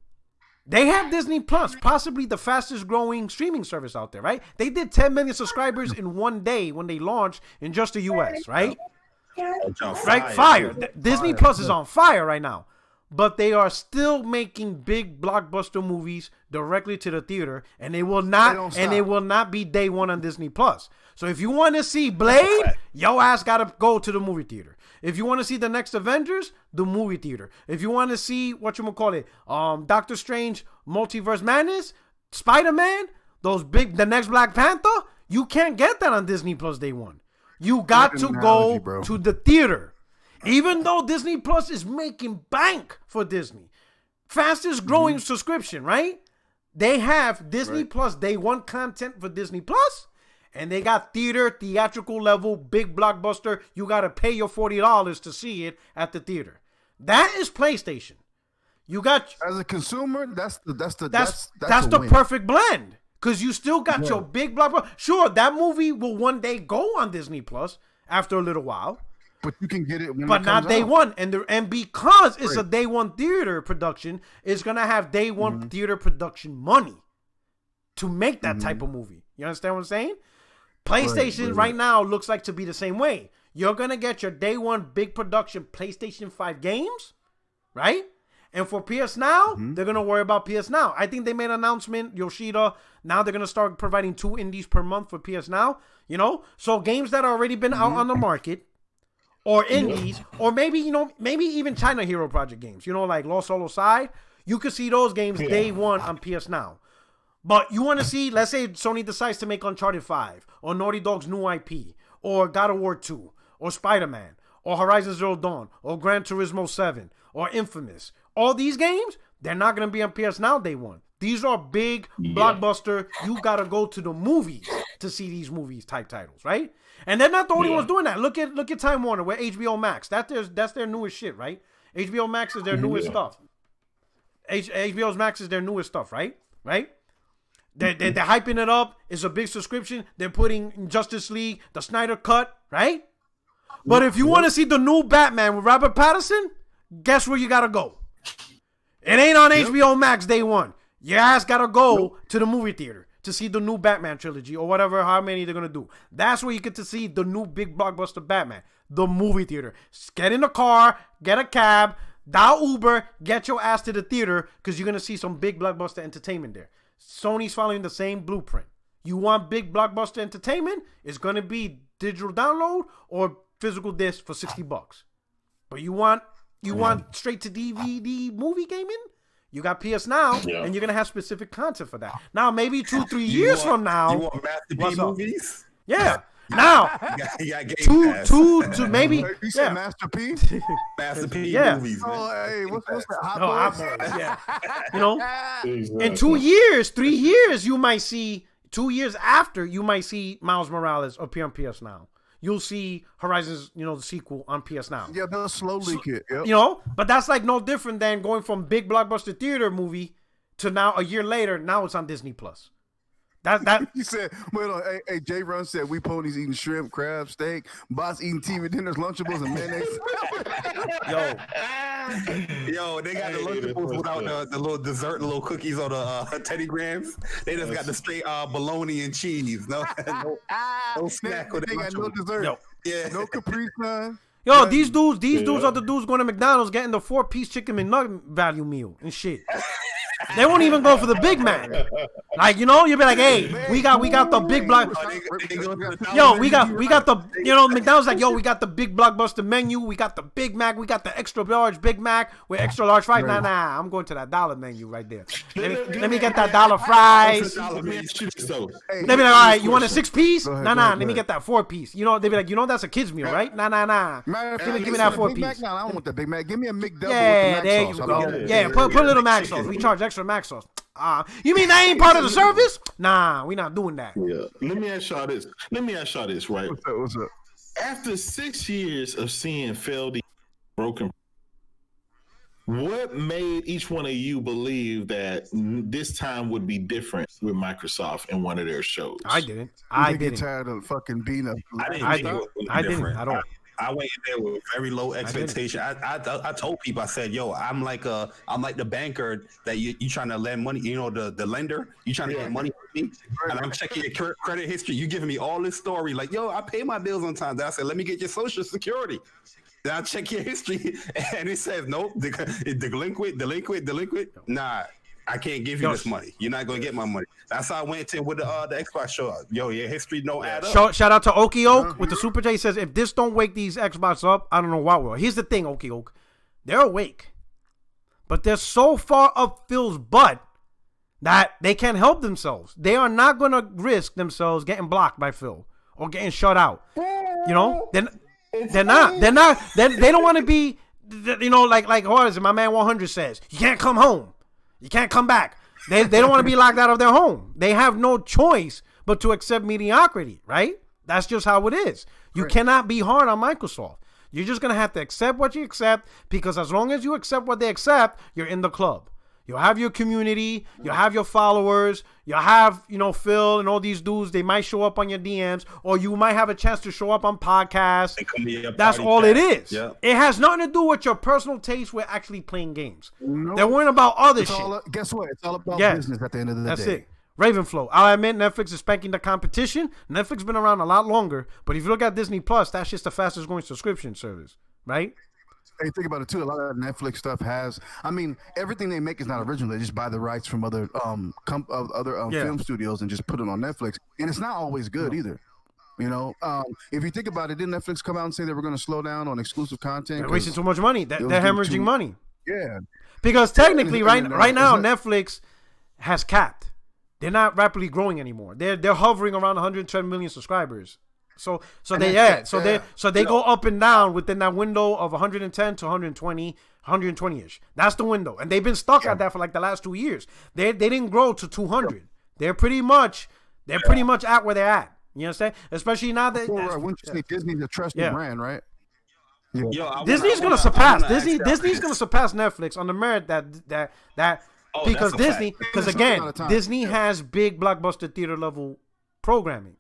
they have Disney Plus, possibly the fastest growing streaming service out there, right? They did 10 million subscribers in one day when they launched in just the US, right? Right? Fire. Disney Plus is on fire right now. But they are still making big blockbuster movies directly to the theater, and they will not be day one on Disney Plus. So if you want to see Blade, your ass gotta go to the movie theater. If you want to see the next Avengers, the movie theater. If you want to see Doctor Strange, Multiverse Madness, Spider-Man, the next Black Panther, you can't get that on Disney Plus day one. You got to go to the theater. Even though Disney Plus is making bank for Disney. Fastest growing subscription, right? They have Disney Plus day one content for Disney Plus, and they got theatrical level, big blockbuster. You got to pay your $40 to see it at the theater. That is PlayStation. You got, as a consumer, that's the win. perfect blend. Because you still got your big blockbuster. Sure, that movie will one day go on Disney Plus after a little while. But you can get it when but it not comes day out. one. And because it's a day one theater production, it's going to have day one theater production money to make that type of movie. You understand what I'm saying? PlayStation right now looks like to be the same way. You're going to get your day one big production PlayStation 5 games, right? And for PS Now, they're going to worry about PS Now. I think they made an announcement, Yoshida. Now they're going to start providing 2 indies per month for PS Now. So games that already been out on the market, or indies, or maybe even China Hero Project games, like Lost Solo Side, you could see those games day one on PS Now. But you want to see, let's say Sony decides to make Uncharted 5, or Naughty Dog's new IP, or God of War 2, or Spider-Man, or Horizon Zero Dawn, or Gran Turismo 7, or Infamous. All these games, they're not going to be on PS Now day one. These are big blockbuster. You got to go to the movies to see these movies type titles, right? And they're not the only ones doing that. Look at Time Warner with HBO Max. That's their newest shit, right? HBO Max is their newest stuff. HBO Max is their newest stuff, right? Right? They're hyping it up. It's a big subscription. They're putting Justice League, the Snyder Cut, right? But if you want to see the new Batman with Robert Pattinson, guess where you gotta go? It ain't on HBO Max day one. Your ass gotta go to the movie theater to see the new Batman trilogy or whatever, how many they're gonna do. That's where you get to see the new big blockbuster Batman. The movie theater. Get in the car, get a cab, dial Uber, get your ass to the theater because you're gonna see some big blockbuster entertainment there. Sony's following the same blueprint. You want big blockbuster entertainment? It's gonna be digital download or physical disc for $60. But you want straight to DVD movie gaming? You got PS Now, and you're gonna have specific content for that. Now, maybe 2-3 years from now, you want Master P movies? Yeah. Now, you got two to maybe. You said Master P? Master P movies. Oh, hey, what's that? Hot Boys, yeah. You know, in 2 years, 3 years, you might see. 2 years after, you might see Miles Morales appear on PS Now. You'll see Horizon's, the sequel on PS Now. Yeah, they'll slowly get. Yep. But that's like no different than going from big blockbuster theater movie to now a year later. Now it's on Disney Plus. That He said, "Wait on, hey, J. Run said we ponies eating shrimp, crab, steak, boss eating TV dinners, Lunchables, and mayonnaise." Yo, they got the Lunchables without the little dessert, the little cookies or the Teddy Grahams. They just got the straight bologna and cheese. No snack with They got no dessert. Yeah, No Capri Sun. Yo, these dudes are the dudes going to McDonald's getting the 4-piece chicken McNugget value meal and shit. They won't even go for the Big Mac. Like, you'll be like, hey, we got the big block. Yo, we got the, McDonald's like, yo, we got the big blockbuster menu. We got the Big Mac. We got the extra large Big Mac with extra large fries. Nah, I'm going to that dollar menu right there. Let me get that dollar fries. They be like, all right, you want a 6-piece? Nah, let me get that 4-piece. They be like, that's a kid's meal, right? Nah. Give me that 4-piece. No, I don't want that Big Mac. Give me a McDouble. Yeah, there you go. Yeah, put a little Mac sauce. We charge extra Mac sauce. You mean that ain't part of the service? Nah, we not doing that. Yeah. Let me ask y'all this, right? What's up? After 6 years of seeing failed broken, what made each one of you believe that this time would be different with Microsoft in one of their shows? I didn't. Get tired of fucking being I didn't at all. I went in there with very low expectation. I told people, I said, yo, I'm like the banker that you trying to lend money, the lender, you trying to get money from me, and I'm checking your credit history. You giving me all this story, like, yo, I pay my bills on time. Then I said, let me get your social security. Then I check your history, and it says, nope, delinquent. Nah, I can't give you this money. You're not gonna get my money. That's how I went in with the Xbox show. Yo, your history don't add up. Shout out to Okie Oak with the Super J. He says, if this don't wake these Xbox up, I don't know what will. Here's the thing, Okie Oak. They're awake. But they're so far up Phil's butt that they can't help themselves. They are not going to risk themselves getting blocked by Phil or getting shut out. They're not. They don't want to be, like what is it? My man 100 says, you can't come home. You can't come back. They don't want to be locked out of their home. They have no choice but to accept mediocrity, right? That's just how it is. You cannot be hard on Microsoft. You're just going to have to accept what you accept, because as long as you accept what they accept, you're in the club. You'll have your community, you'll have your followers, you'll have, Phil and all these dudes. They might show up on your DMs, or you might have a chance to show up on podcasts. That's all it is. Yeah. It has nothing to do with your personal taste with actually playing games. Nope. They're worrying about other shit. Guess what? It's all about business at the end of the day. That's it. Ravenflow. I'll admit Netflix is spanking the competition. Netflix been around a lot longer, but if you look at Disney Plus, that's just the fastest growing subscription service, right? Hey, think about it too. A lot of Netflix stuff has. I mean, everything they make is not original. They just buy the rights from other film studios and just put it on Netflix, and it's not always good either. If you think about it, didn't Netflix come out and say they were going to slow down on exclusive content? They're wasting too much money. They're hemorrhaging money. Yeah, because technically, right now, Netflix has capped. They're not rapidly growing anymore. They're hovering around 110 million subscribers. So they go up and down within that window of 110 to 120, 120-ish. That's the window. And they've been stuck at that for like the last 2 years. They didn't grow to 200. They're pretty much at where they're at. You understand? Especially now that wouldn't you say Disney's a trusted brand, right? Yeah. Disney's gonna surpass Netflix on the merit that Oh, because that's a Disney, fact. because It's again, not a time. Disney has big blockbuster theater level programming.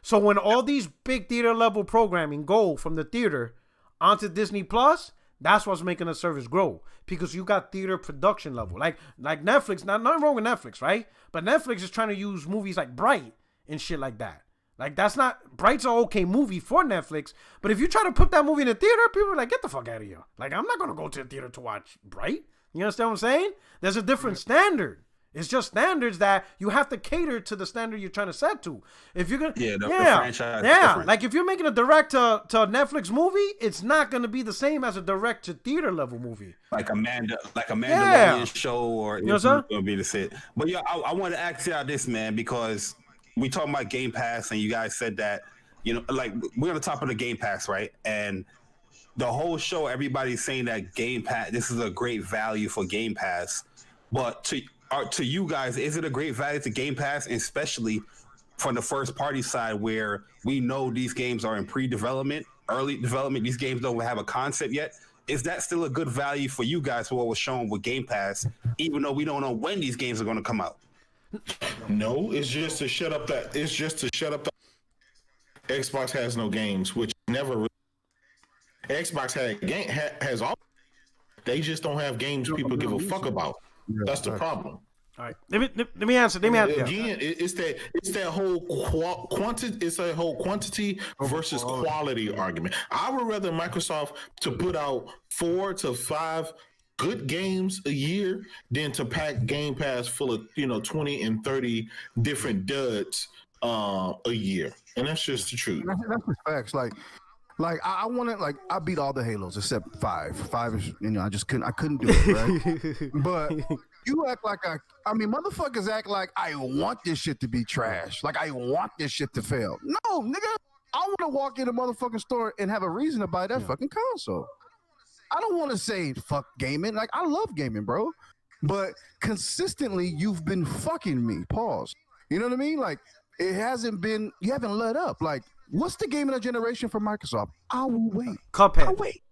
So when all these big theater level programming go from the theater onto Disney Plus, that's what's making the service grow, because you got theater production level, like Netflix. Nothing wrong with Netflix, right? But Netflix is trying to use movies like Bright and shit like that. Like, that's not, Bright's an okay movie for Netflix, but if you try to put that movie in the theater, people are like, get the fuck out of here. Like, I'm not gonna go to the theater to watch Bright. You understand what I'm saying? There's a different standard. It's just standards that you have to cater to the standard you're trying to set to. If you're gonna, the franchise is yeah, different. like if you're making a direct to Netflix movie, it's not gonna be the same as a direct to theater level movie. Like a Mandalorian show, or You know what I'm saying? gonna be the set. But yeah, I want to ask y'all this, man, because we talking about Game Pass, and you guys said that, you know, like, we're on the top of the Game Pass, right? And the whole show, everybody's saying that Game Pass, this is a great value for Game Pass. But to you guys, is it a great value to Game Pass, especially from the first party side, where we know these games are in pre-development, early development, these games don't have a concept yet? Is that still a good value for you guys for what was shown with Game Pass, even though we don't know when these games are going to come out? No, it's just to shut up that. It's just to shut up. Xbox has no games, which never. Xbox has all. They just don't have games people give a fuck about. That's the problem. All right, let me answer. Let me answer. Again, it's that whole quantity. It's a whole quantity versus quality argument. I would rather Microsoft to put out 4 to 5 good games a year than to pack Game Pass full of 20 and 30 different duds a year, and that's just the truth. That's the facts. Like I wanted, like, I beat all the Halos except 5. 5 is, I couldn't do it, right? But you act like I mean, motherfuckers act like I want this shit to be trash. Like, I want this shit to fail. No, nigga, I want to walk in a motherfucking store and have a reason to buy that fucking console. I don't want to say fuck gaming. Like, I love gaming, bro. But consistently, you've been fucking me. Pause. You know what I mean? Like, you haven't let up. Like, what's the game of the generation for Microsoft? I will wait. Cuphead. I'll wait.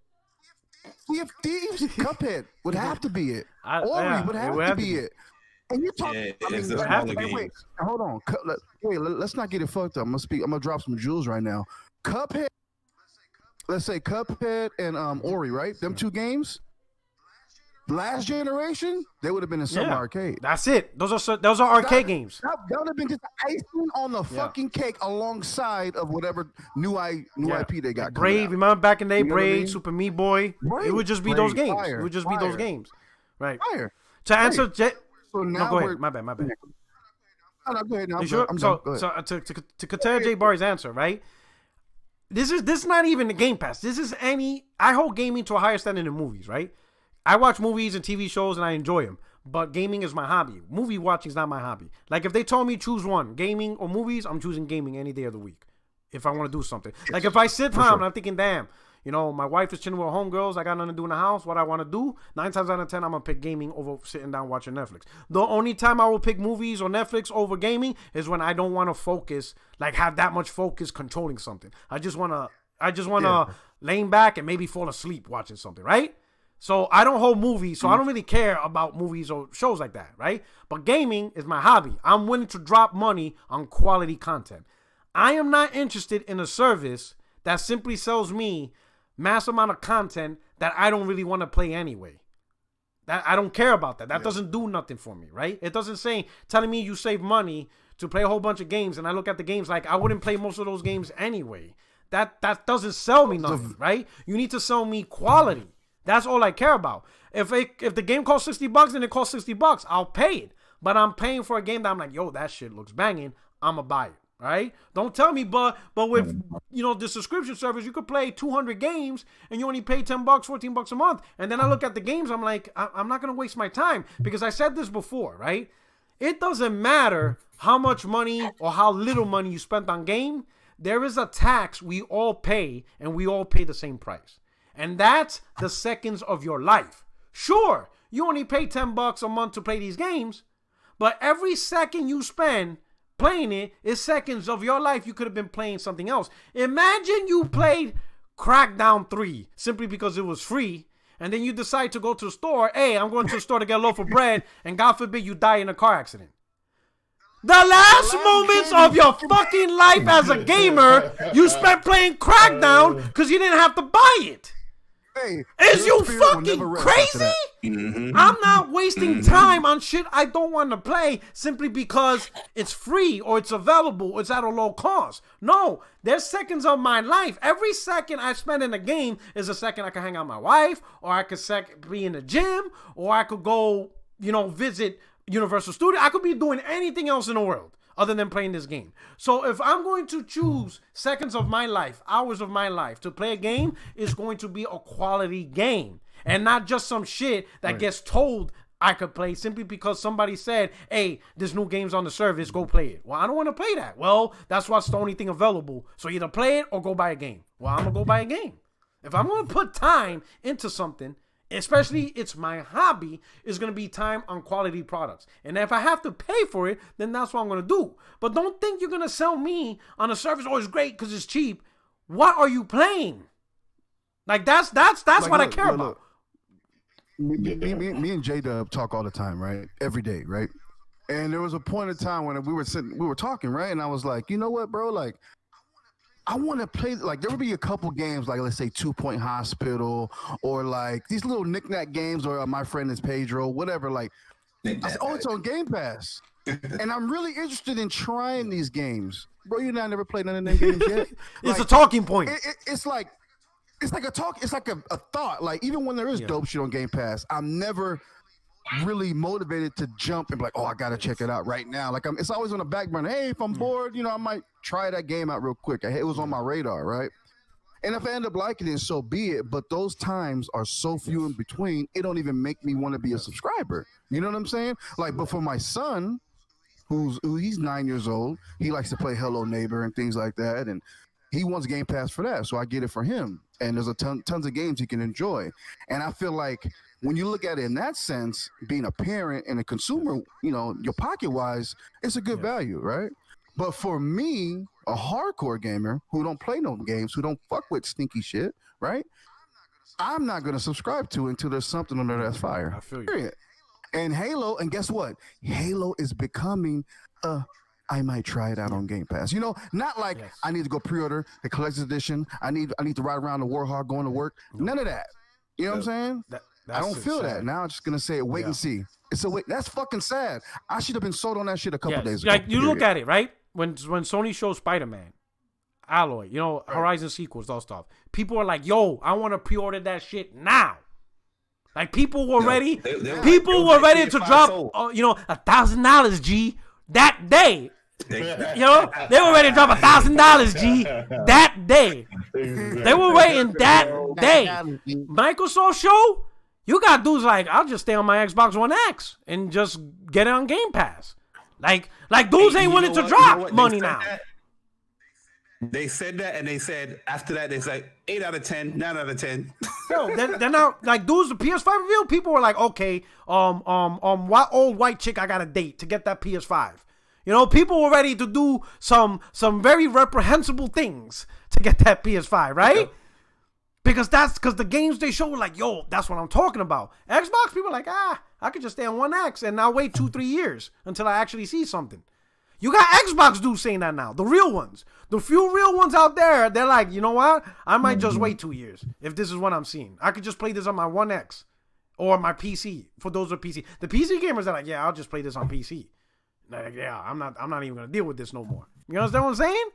Sea of Thieves, Cuphead would have to be it. Ori would have to be it. And you're talking. Wait, hold on. Let's not get it fucked up. I'm gonna drop some jewels right now. Cuphead. Let's say Cuphead and Ori, right? Them 2 games. Last generation, they would have been in some arcade. That's it. Those are arcade games. That would have been just icing on the fucking cake alongside of whatever new IP they got. Brave, remember back in the day, Brave, I mean? Super Meat Boy. Right. It would just be those games. It would just be those games. Right. Fire. To answer, so now go ahead. My bad. No, go ahead. Now, you sure? I'm done. Go ahead. So to continue Jay Barry's answer, right? This is not even the Game Pass. This is I hold gaming to a higher standard than movies, right? I watch movies and TV shows and I enjoy them, but gaming is my hobby. Movie watching is not my hobby. Like, if they told me choose one, gaming or movies, I'm choosing gaming any day of the week if I want to do something. Yes, like, if I sit down and I'm thinking, damn, my wife is chilling with her homegirls, I got nothing to do in the house, what I want to do, 9 times out of 10, I'm going to pick gaming over sitting down watching Netflix. The only time I will pick movies or Netflix over gaming is when I don't want to focus, like, have that much focus controlling something. I just want to lean back and maybe fall asleep watching something, right? So I don't hold movies, so I don't really care about movies or shows like that, right? But gaming is my hobby. I'm willing to drop money on quality content. I am not interested in a service that simply sells me mass amount of content that I don't really want to play anyway. That I don't care about that. That doesn't do nothing for me, right? It doesn't say, telling me you save money to play a whole bunch of games, and I look at the games like I wouldn't play most of those games anyway. That doesn't sell me nothing, right? You need to sell me quality. That's all I care about. If the game costs $60 and it costs $60, I'll pay it. But I'm paying for a game that I'm like, yo, that shit looks banging. I'ma buy it. Right? Don't tell me, but with the subscription service, you could play 200 games and you only pay $10, $14 a month. And then I look at the games, I'm like, I'm not gonna waste my time, because I said this before, right? It doesn't matter how much money or how little money you spent on game. There is a tax we all pay, and we all pay the same price. And that's the seconds of your life. Sure, you only pay $10 a month to play these games, but every second you spend playing it is seconds of your life you could have been playing something else. Imagine you played Crackdown 3 simply because it was free, and then you decide to go to the store. Hey, I'm going to the store to get a loaf of bread, and God forbid you die in a car accident. The last moments of your fucking life as a gamer, you spent playing Crackdown because you didn't have to buy it. Hey, Is you fucking crazy? I'm not wasting time on shit I don't want to play simply because it's free or it's available, or it's at a low cost. No, there's seconds of my life. Every second I spend in a game is a second I can hang out with my wife, or I could be in the gym, or I could go, visit Universal Studios. I could be doing anything else in the world other than playing this game. So if I'm going to choose seconds of my life, hours of my life to play a game, it's going to be a quality game and not just some shit that gets told I could play simply because somebody said, hey, this new game's on the service, go play it. Well, I don't want to play that. Well, that's what's the only thing available. So either play it or go buy a game. Well, I'm going to go buy a game. If I'm going to put time into something, especially it's my hobby, is going to be time on quality products. And if I have to pay for it, then that's what I'm going to do. But don't think you're going to sell me on a service, oh, it's great because it's cheap. What are you playing? Like, that's what I care about. Me and J-Dub talk all the time, right? Every day, right? And there was a point in time when we were talking, right? And I was like, you know what, bro? Like, I want to play, like, there would be a couple games, like, let's say 2 Point Hospital, or like these little knick-knack games, or My Friend is Pedro, whatever. Like, I said, oh, it's on Game Pass. And I'm really interested in trying these games. Bro, you know, I never played none of them games yet. It's a talking point. It's like a thought. Like, even when there is dope shit on Game Pass, I'm never really motivated to jump and be like, oh, I gotta check it out right now. Like, it's always on the back burner. Hey, if I'm bored, I might try that game out real quick. It was on my radar, right? And if I end up liking it, so be it. But those times are so few in between, it don't even make me want to be a subscriber. You know what I'm saying? Like, but for my son, he's 9 years old, he likes to play Hello Neighbor and things like that, and he wants Game Pass for that, so I get it for him. And there's tons of games he can enjoy. And I feel like when you look at it in that sense, being a parent and a consumer, your pocket-wise, it's a good value, right? But for me, a hardcore gamer who don't play no games, who don't fuck with stinky shit, right? I'm not going to subscribe to it until there's something on there that's fire. I feel you. Period. And Halo, and guess what? Halo is becoming I might try it out on Game Pass. Not like I need to go pre-order the collector's edition. I need to ride around the Warhawk going to work. None of that. You know what I'm saying? I don't feel that. Now I'm just gonna say wait and see. It's a wait. That's fucking sad. I should have been sold on that shit a couple days ago. Like, you look at it, right? When Sony showed Spider-Man, Alloy, Horizon sequels, all stuff. People are like, yo, I want to pre-order that shit now. Like, people were ready. People were ready to drop, $1,000, G, that day. They were ready to drop $1,000, G, that day. They were waiting that day. Microsoft show, you got dudes like, I'll just stay on my Xbox One X and just get it on Game Pass. Like dudes ain't willing to drop money now. They said that, and they said after that, they said 8 out of 10, 9 out of 10. Yo, they're not like dudes. The PS5 reveal, people were like, okay, what old white chick I got to date to get that PS5? People were ready to do some very reprehensible things to get that PS5, right? Yeah. Because the games they show were like, yo, that's what I'm talking about. Xbox, people are like, I could just stay on One X and I'll wait 2-3 years until I actually see something. You got Xbox dudes saying that now, the real ones. The few real ones out there, they're like, you know what? I might just wait 2 years if this is what I'm seeing. I could just play this on my One X or my PC, for those with PC. The PC gamers are like, yeah, I'll just play this on PC. Like, yeah, I'm not even gonna deal with this no more. You understand what I'm saying?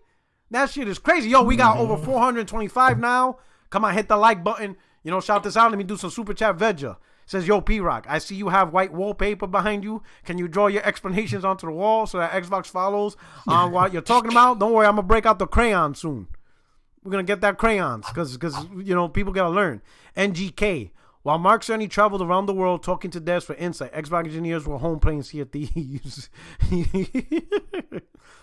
That shit is crazy. Yo, we got over 425 now. Come on, hit the like button. Shout this out. Let me do some super chat. Veja says, yo, P-Rock, I see you have white wallpaper behind you. Can you draw your explanations onto the wall so that Xbox follows on what you're talking about? Don't worry, I'm gonna break out the crayon soon. We're gonna get that crayons because people gotta learn. NGK. While Mark Cerny traveled around the world talking to devs for insight, Xbox engineers were home playing Sea of Thieves.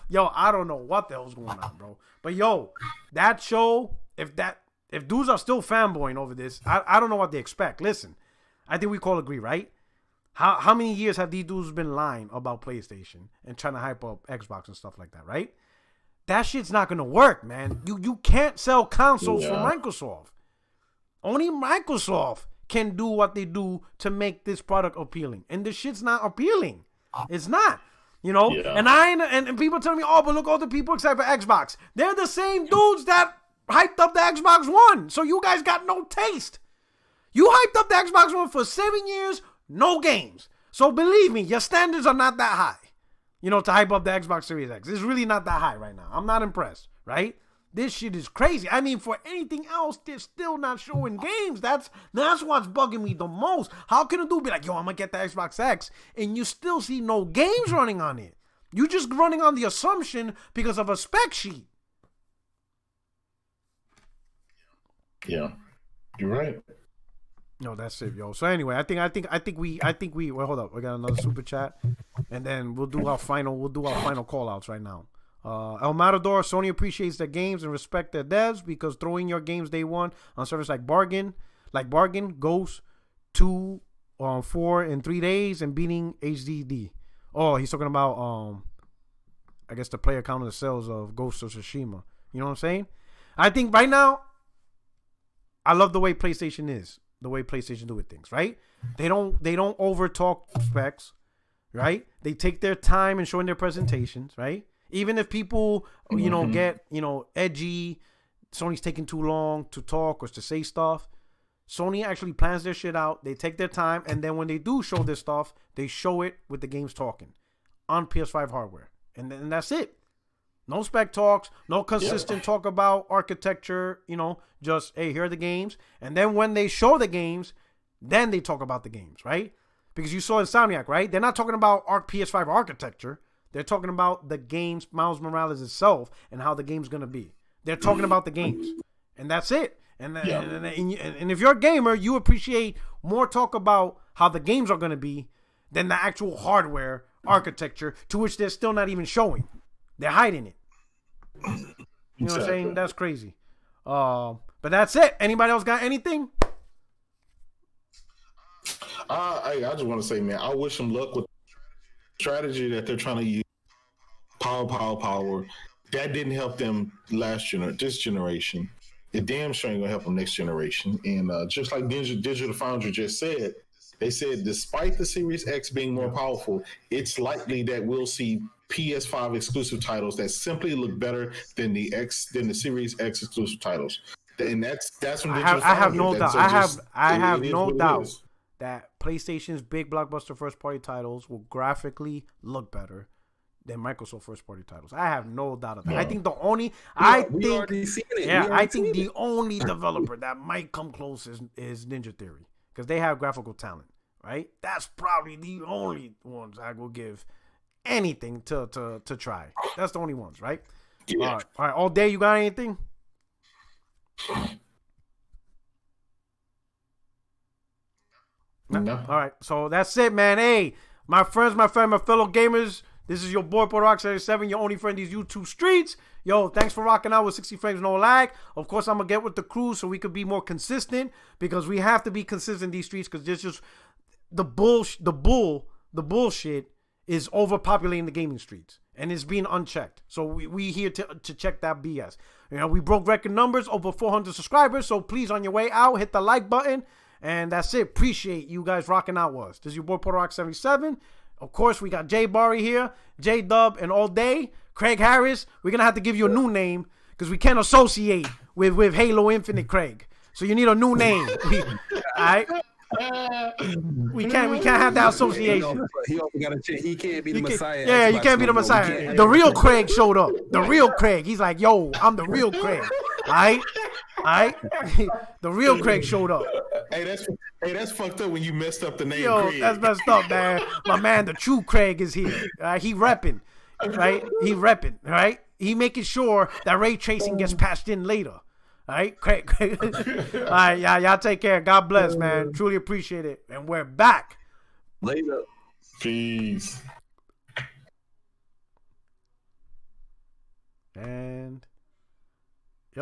Yo, I don't know what the hell's going on, bro. But yo, that show, if dudes are still fanboying over this, I don't know what they expect. Listen, I think we all agree, right? How many years have these dudes been lying about PlayStation and trying to hype up Xbox and stuff like that, right? That shit's not gonna work, man. You can't sell consoles from Microsoft. Only Microsoft can do what they do to make this product appealing. And the shit's not appealing. It's not. You know? Yeah. And people tell me, oh, but look, all the people except for Xbox. They're the same dudes that hyped up the Xbox One. So you guys got no taste. You hyped up the Xbox One for 7 years, no games. So believe me, your standards are not that high. You know, to hype up the Xbox Series X. It's really not that high right now. I'm not impressed, right? This shit is crazy. I mean, for anything else, they're still not showing games. That's what's bugging me the most. How can a dude be like, yo, I'm going to get the Xbox X, and you still see no games running on it? You just running on the assumption because of a spec sheet. Yeah, you're right. No, that's it, yo. So anyway, I think we well, hold up. We got another super chat, and then we'll do our final call outs right now. El Matador, Sony appreciates their games and respect their devs because throwing your games day one on service like Bargain goes 2 4 in 3 days and beating HDD. Oh, he's talking about I guess the player count of the sales of Ghost of Tsushima. You know what I'm saying? I think right now, I love the way PlayStation is. The way PlayStation do with things, right? They don't over talk specs, right? They take their time in showing their presentations, right? Even if people, get, edgy, Sony's taking too long to talk or to say stuff. Sony actually plans their shit out. They take their time, and then when they do show this stuff, they show it with the games talking on PS5 hardware, and then that's it. No spec talks, no consistent talk about architecture, just, hey, here are the games. And then when they show the games, then they talk about the games, right? Because you saw Insomniac, right? They're not talking about PS5 architecture. They're talking about the games, Miles Morales itself, and how the game's going to be. They're talking about the games. And that's it. And if you're a gamer, you appreciate more talk about how the games are going to be than the actual hardware architecture, to which they're still not even showing. They're hiding it. You know what I'm saying? That's crazy. But that's it. Anybody else got anything? I just want to say, man, I wish them luck with the strategy that they're trying to use. Power. That didn't help them this generation. It damn sure ain't gonna help them next generation. And just like Digital Foundry just said, they said despite the Series X being more powerful, it's likely that we'll see PS5 exclusive titles that simply look better than the Series X exclusive titles. And that's from Digital Foundry. I have no doubt. I have no doubt that PlayStation's big blockbuster first party titles will graphically look better than Microsoft first party titles. I have no doubt of that. No. I think the only the only developer that might come close is Ninja Theory, because they have graphical talent, right? That's probably the only ones I will give anything to try. That's the only ones, right? Yeah. All right. All day, you got anything? No. All right. So that's it, man. Hey, my friends, my fellow gamers. This is your boy Portorox77, your only friend in these YouTube streets. Yo, thanks for rocking out with 60 frames no lag. Of course, I'm gonna get with the crew so we could be more consistent, because we have to be consistent in these streets, because there's just the bullshit is overpopulating the gaming streets, and it's being unchecked. So we here to check that BS. We broke record numbers, over 400 subscribers. So please, on your way out, hit the like button, and that's it. Appreciate you guys rocking out with us. This is your boy Portorox77. Of course, we got Jay Barry here, J Dub, and all day Craig Harris. We're gonna have to give you a new name because we can't associate with Halo Infinite Craig. So you need a new name. All right. We can't have that association. He also got he can't be the Messiah. Yeah, you can't be the Messiah. The real Craig showed up. The real Craig. He's like, yo, I'm the real Craig. All right. The real Craig showed up. Hey, that's fucked up when you messed up the name. Yo, Craig. That's messed up, man. My man, the true Craig is here. He repping, right? Right? He making sure that ray tracing gets patched in later. All right, Craig. All right, y'all take care. God bless, man. Truly appreciate it. And we're back. Later. Peace. And